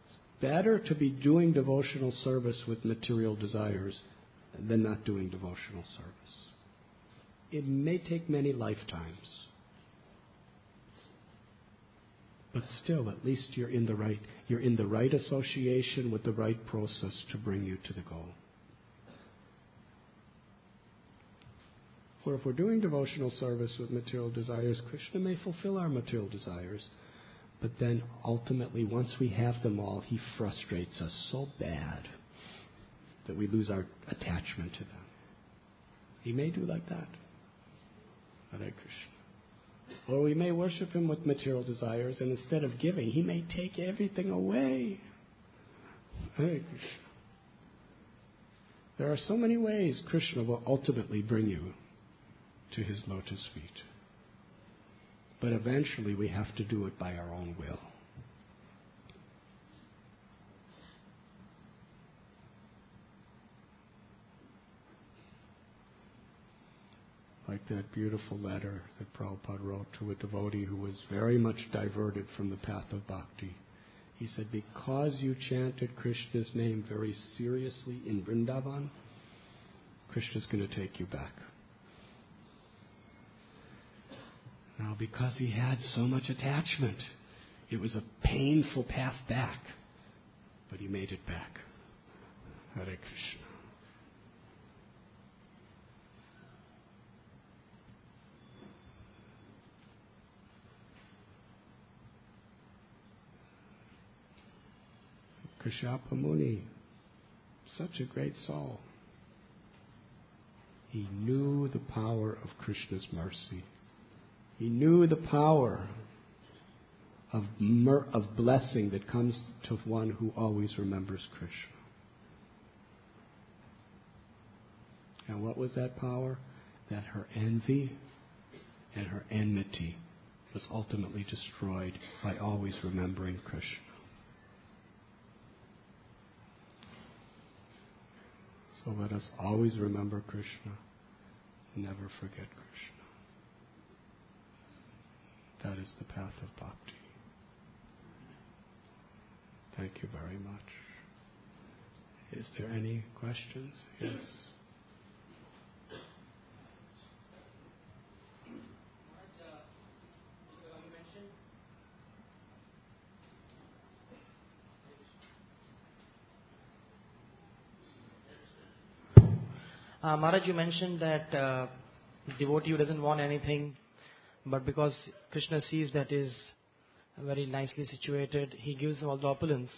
It's better to be doing devotional service with material desires than not doing devotional service. It may take many lifetimes, but still, at least you're in the right association with the right process to bring you to the goal. For if we're doing devotional service with material desires, Krishna may fulfill our material desires, but then ultimately, once we have them all, he frustrates us so bad that we lose our attachment to them. He may do like that. Hare Krishna. Or we may worship him with material desires, and instead of giving, he may take everything away. Hare Krishna. There are so many ways Krishna will ultimately bring you to his lotus feet. But eventually we have to do it by our own will. Like that beautiful letter that Prabhupada wrote to a devotee who was very much diverted from the path of bhakti. He said, because you chanted Krishna's name very seriously in Vrindavan, Krishna's going to take you back. Now, because he had so much attachment, it was a painful path back, but he made it back. Hare Krishna. Kashyapa Muni, such a great soul. He knew the power of Krishna's mercy. He knew the power of blessing that comes to one who always remembers Krishna. And what was that power? That her envy and her enmity was ultimately destroyed by always remembering Krishna. So let us always remember Krishna, never forget Krishna. That is the path of bhakti. Thank you very much. Is there any questions? Yes. Maharaj, you mentioned that devotee who doesn't want anything, but because Krishna sees that is very nicely situated, he gives all the opulence.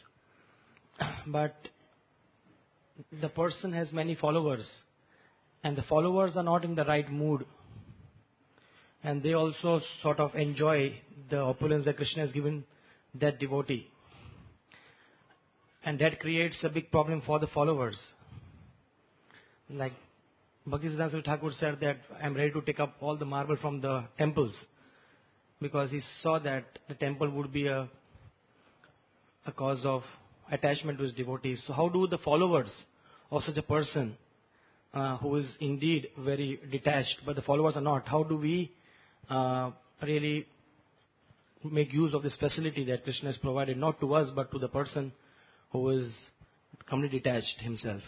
But the person has many followers, and the followers are not in the right mood, and they also sort of enjoy the opulence that Krishna has given that devotee, and that creates a big problem for the followers. Like Bhaktisiddhanta Thakur said that I'm ready to take up all the marble from the temples, because he saw that the temple would be a cause of attachment to his devotees. So how do the followers of such a person who is indeed very detached, but the followers are not, how do we really make use of this facility that Krishna has provided, not to us but to the person who is completely detached himself?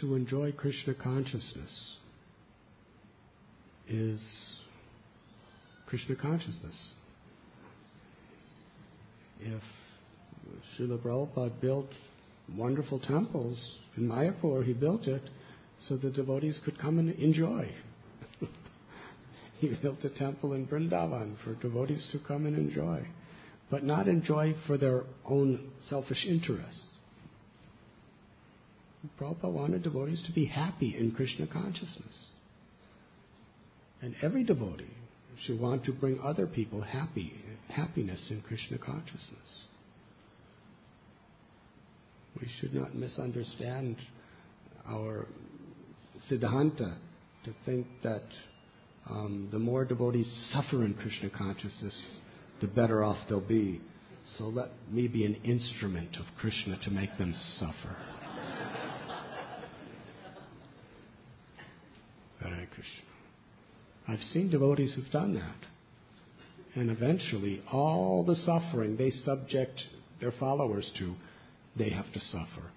To enjoy Krishna consciousness is Krishna consciousness. If Srila Prabhupada built wonderful temples in Mayapur, he built it so the devotees could come and enjoy. He built a temple in Vrindavan for devotees to come and enjoy, but not enjoy for their own selfish interests. Prabhupada wanted devotees to be happy in Krishna consciousness. And every devotee should want to bring other people happiness in Krishna consciousness. We should not misunderstand our Siddhanta to think that the more devotees suffer in Krishna consciousness, the better off they'll be. So let me be an instrument of Krishna to make them suffer. Hare Krishna. I've seen devotees who've done that. And eventually, all the suffering they subject their followers to, they have to suffer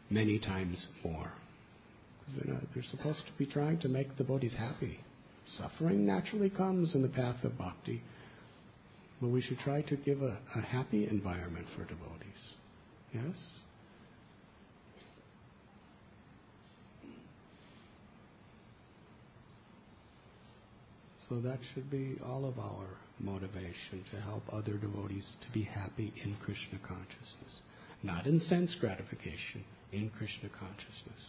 many times more. Because they're supposed to be trying to make the devotees happy. Suffering naturally comes in the path of bhakti. But we should try to give a happy environment for devotees. Yes? So that should be all of our motivation, to help other devotees to be happy in Krishna consciousness. Not in sense gratification, in Krishna consciousness.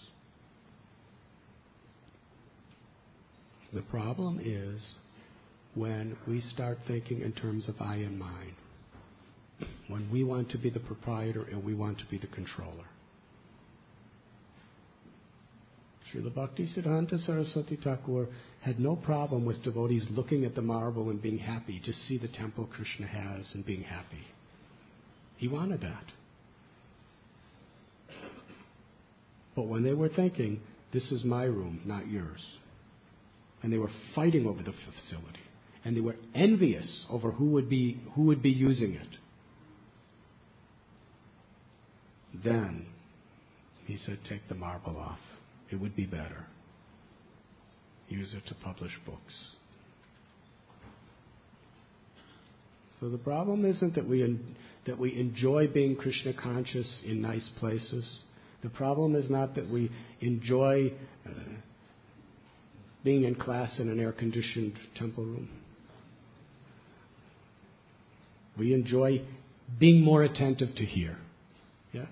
The problem is when we start thinking in terms of I and mine, when we want to be the proprietor and we want to be the controller. Srila Bhaktisiddhanta Saraswati Thakur had no problem with devotees looking at the marble and being happy, just see the temple Krishna has and being happy. He wanted that. But when they were thinking, this is my room, not yours, and they were fighting over the facility, and they were envious over who would be using it, then he said, take the marble off. It would be better. Use it to publish books. So the problem isn't that we enjoy being Krishna conscious in nice places. The problem is not that we enjoy being in class in an air-conditioned temple room. We enjoy being more attentive to hear. Yes?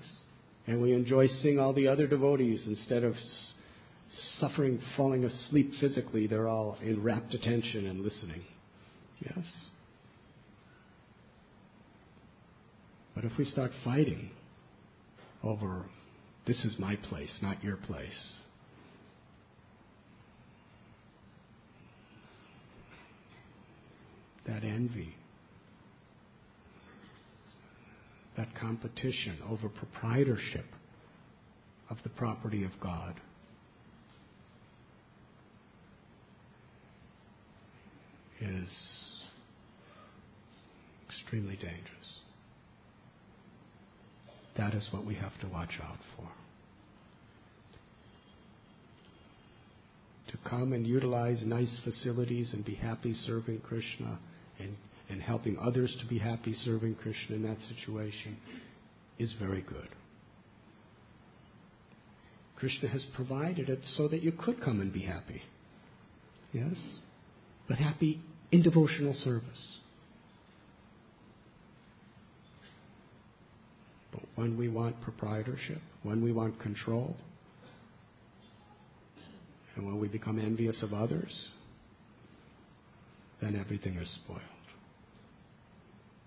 And we enjoy seeing all the other devotees instead of suffering, falling asleep physically. They're all in rapt attention and listening. Yes? But if we start fighting over, this is my place, not your place, that envy, that competition over proprietorship of the property of God, is extremely dangerous. That is what we have to watch out for. To come and utilize nice facilities and be happy serving Krishna and helping others to be happy serving Krishna in that situation is very good. Krishna has provided it so that you could come and be happy. Yes? But happy in devotional service. But when we want proprietorship, when we want control, and when we become envious of others, then everything is spoiled.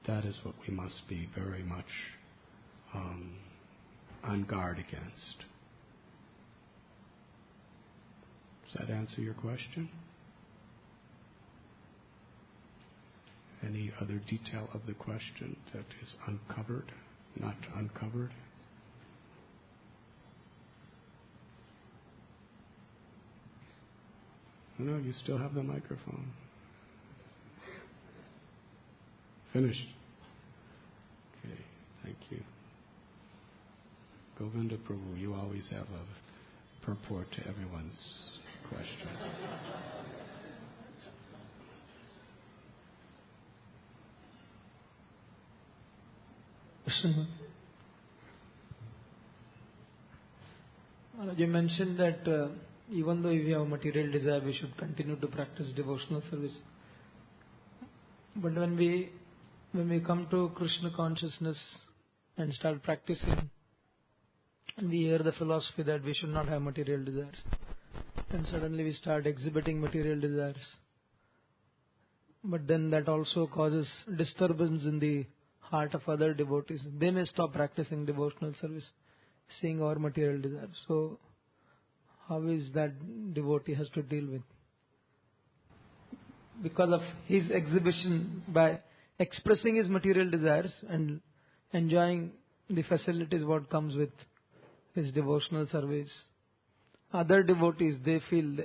That is what we must be very much on guard against. Does that answer your question? Any other detail of the question that is uncovered, not uncovered? No, you still have the microphone. Finished. Okay, thank you. Govinda Prabhu, you always have a purport to everyone's question. You mentioned that even though if we have material desire, we should continue to practice devotional service. But when we come to Krishna consciousness and start practicing, and we hear the philosophy that we should not have material desires, and suddenly we start exhibiting material desires. But then that also causes disturbance in the heart of other devotees. They may stop practicing devotional service, seeing our material desires. So how is that devotee has to deal with? Because of his exhibition, by expressing his material desires and enjoying the facilities what comes with his devotional service, other devotees, they feel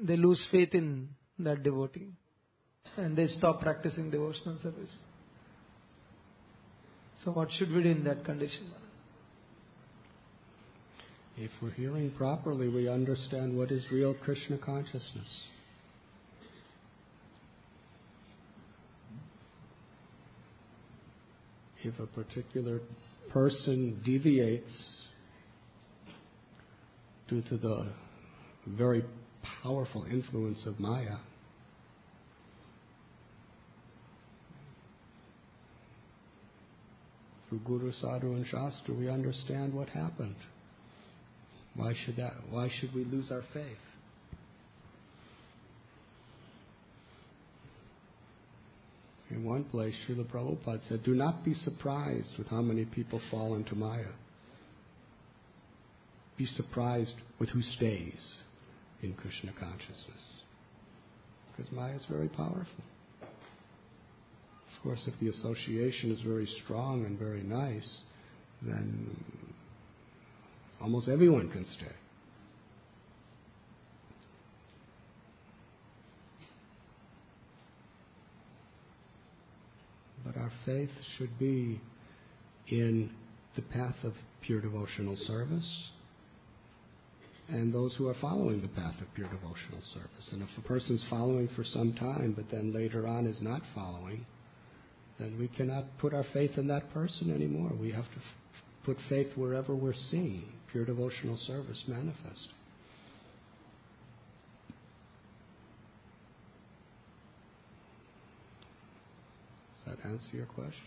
they lose faith in that devotee and they stop practicing devotional service. So what should we do in that condition? If we're hearing properly, we understand what is real Krishna consciousness. If a particular person deviates due to the very powerful influence of Maya, through Guru, Sadhu and Shastra, we understand what happened. Why should we lose our faith? In one place, Srila Prabhupada said, do not be surprised with how many people fall into Maya. Be surprised with who stays in Krishna consciousness. Because Maya is very powerful. Of course, if the association is very strong and very nice, then almost everyone can stay. But our faith should be in the path of pure devotional service and those who are following the path of pure devotional service. And if a person's following for some time but then later on is not following, then we cannot put our faith in that person anymore. We have to put faith wherever we're seeing pure devotional service manifest. Does that answer your question?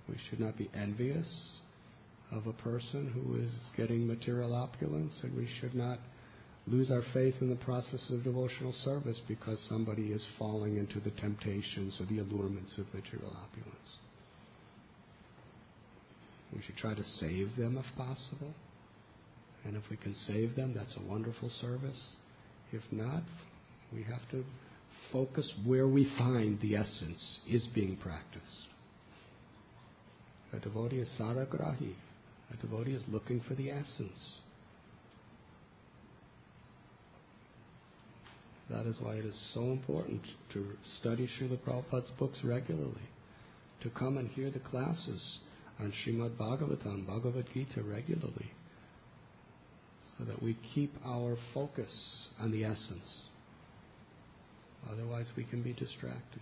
We should not be envious of a person who is getting material opulence, and we should not lose our faith in the process of devotional service because somebody is falling into the temptations or the allurements of material opulence. We should try to save them if possible. And if we can save them, that's a wonderful service. If not, we have to focus where we find the essence is being practiced. A devotee is saragrahi. A devotee is looking for the essence. That is why it is so important to study Srila Prabhupada's books regularly, to come and hear the classes on Srimad Bhagavatam, Bhagavad Gita regularly, so that we keep our focus on the essence. Otherwise we can be distracted.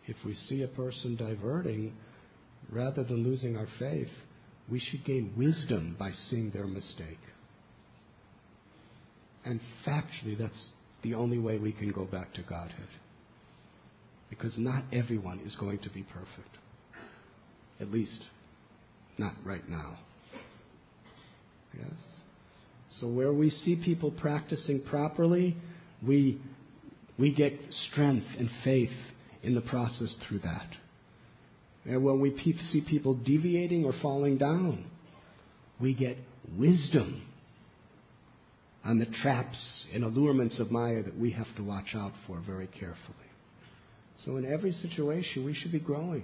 If we see a person diverting, rather than losing our faith, we should gain wisdom by seeing their mistake. And factually, that's the only way we can go back to Godhead. Because not everyone is going to be perfect. At least, not right now. Yes? So where we see people practicing properly, we get strength and faith in the process through that. And when we see people deviating or falling down, we get wisdom on the traps and allurements of Maya that we have to watch out for very carefully. So in every situation, we should be growing.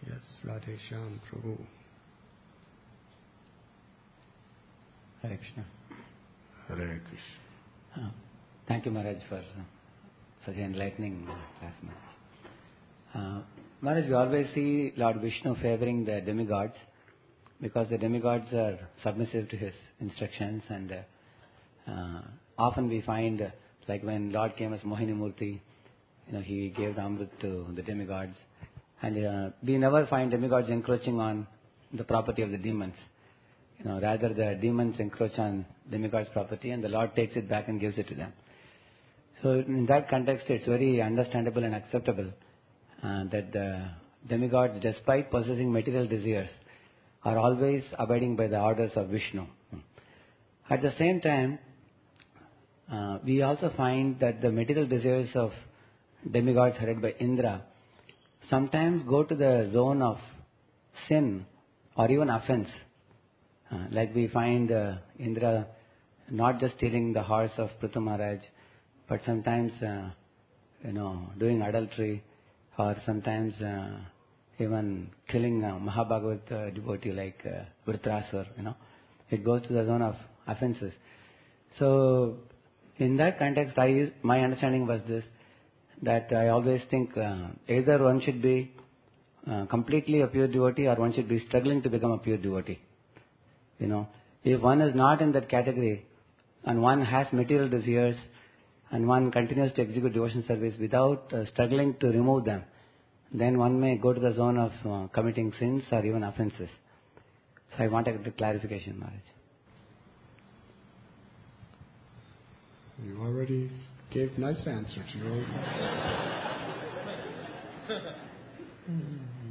Yes, Radhe Shyam Prabhu. Hare Krishna. Hare Krishna. Thank you, Maharaj, for such an enlightening class, Maharaj. Maharaj, we always see Lord Vishnu favoring the demigods because the demigods are submissive to his instructions and often we find, like when Lord came as Mohini Murti, he gave the Amrit to the demigods. And we never find demigods encroaching on the property of the demons. Rather the demons encroach on demigods' property and the Lord takes it back and gives it to them. So in that context, it's very understandable and acceptable that the demigods, despite possessing material desires, are always abiding by the orders of Vishnu. At the same time, we also find that the material desires of demigods headed by Indra sometimes go to the zone of sin or even offense. Like we find Indra not just stealing the horse of Prithu Maharaj, but sometimes, doing adultery, or sometimes even killing a Mahabhagavat devotee like Vritrasur, It goes to the zone of offenses. So, in that context, my understanding was this, that I always think either one should be completely a pure devotee or one should be struggling to become a pure devotee. If one is not in that category and one has material desires and one continues to execute devotion service without struggling to remove them, then one may go to the zone of committing sins or even offenses. So I wanted a clarification, Maharaj. You already gave nice answer to your own.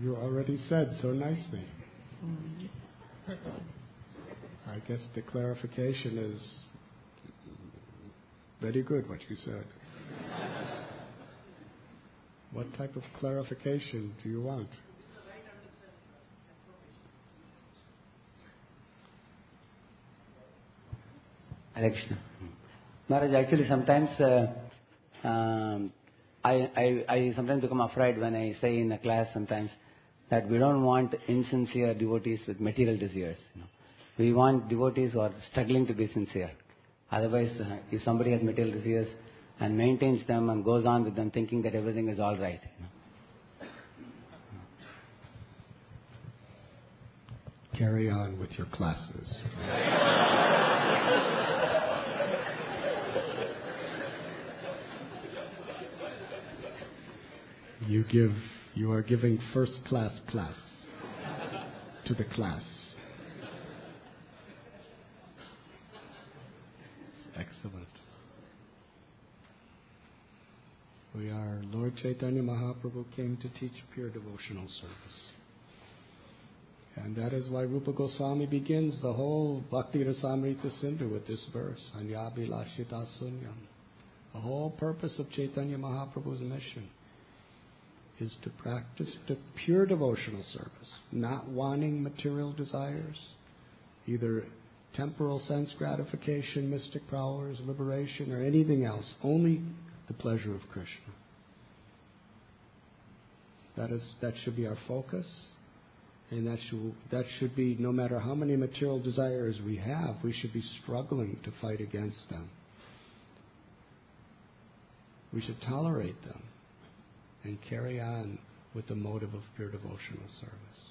You already said so nicely. I guess the clarification is very good, what you said. What type of clarification do you want? Krishna. Maharaj, actually sometimes I sometimes become afraid when I say in a class sometimes that we don't want insincere devotees with material desires. We want devotees who are struggling to be sincere. Otherwise, if somebody has material desires and maintains them and goes on with them thinking that everything is all right. Carry on with your classes. You are giving first class to the class. Excellent. Lord Chaitanya Mahaprabhu came to teach pure devotional service. And that is why Rupa Goswami begins the whole Bhakti Rasamrita Sindhu with this verse, Anyabhilashita Sunyam. The whole purpose of Chaitanya Mahaprabhu's mission is to practice the pure devotional service, not wanting material desires, either temporal sense gratification, mystic powers, liberation, or anything else, only the pleasure of Krishna. That should be our focus, and that should be, no matter how many material desires we have, we should be struggling to fight against them. We should tolerate them and carry on with the motive of pure devotional service.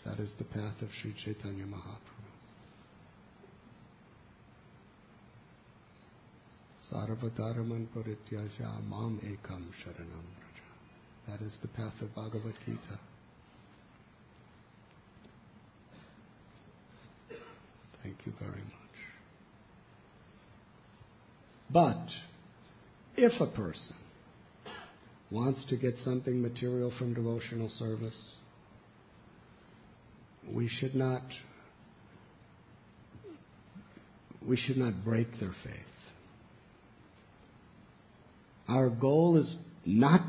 That is the path of Sri Chaitanya Mahaprabhu. Sarvadharaman parityaja mam ekam sharanam vraja. That is the path of Bhagavad Gita. Thank you very much. But if a person wants to get something material from devotional service, we should not break their faith. Our goal is not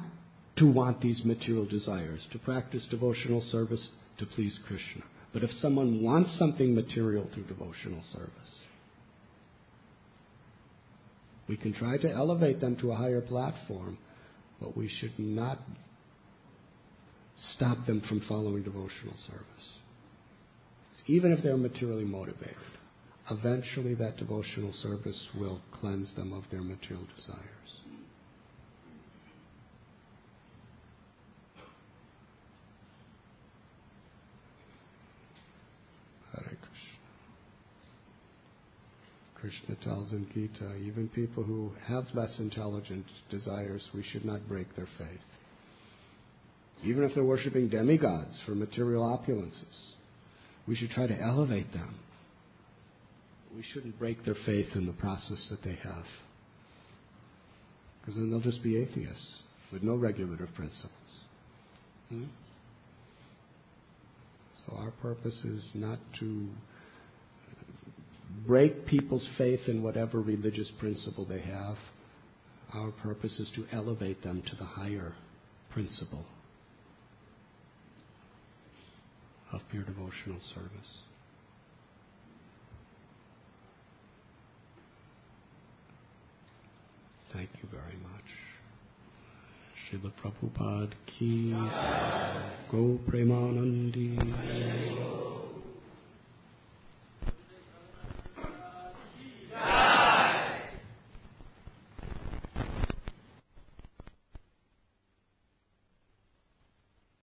to want these material desires, to practice devotional service to please Krishna. But if someone wants something material through devotional service, we can try to elevate them to a higher platform, but we should not stop them from following devotional service. Even if they're materially motivated, eventually that devotional service will cleanse them of their material desires. Hare Krishna. Krishna tells in Gita, even people who have less intelligent desires, we should not break their faith. Even if they're worshipping demigods for material opulences, we should try to elevate them. We shouldn't break their faith in the process that they have. Because then they'll just be atheists with no regulative principles. So our purpose is not to break people's faith in whatever religious principle they have. Our purpose is to elevate them to the higher principle of pure devotional service. Thank you very much. Srila Prabhupada ki Go Premanandi.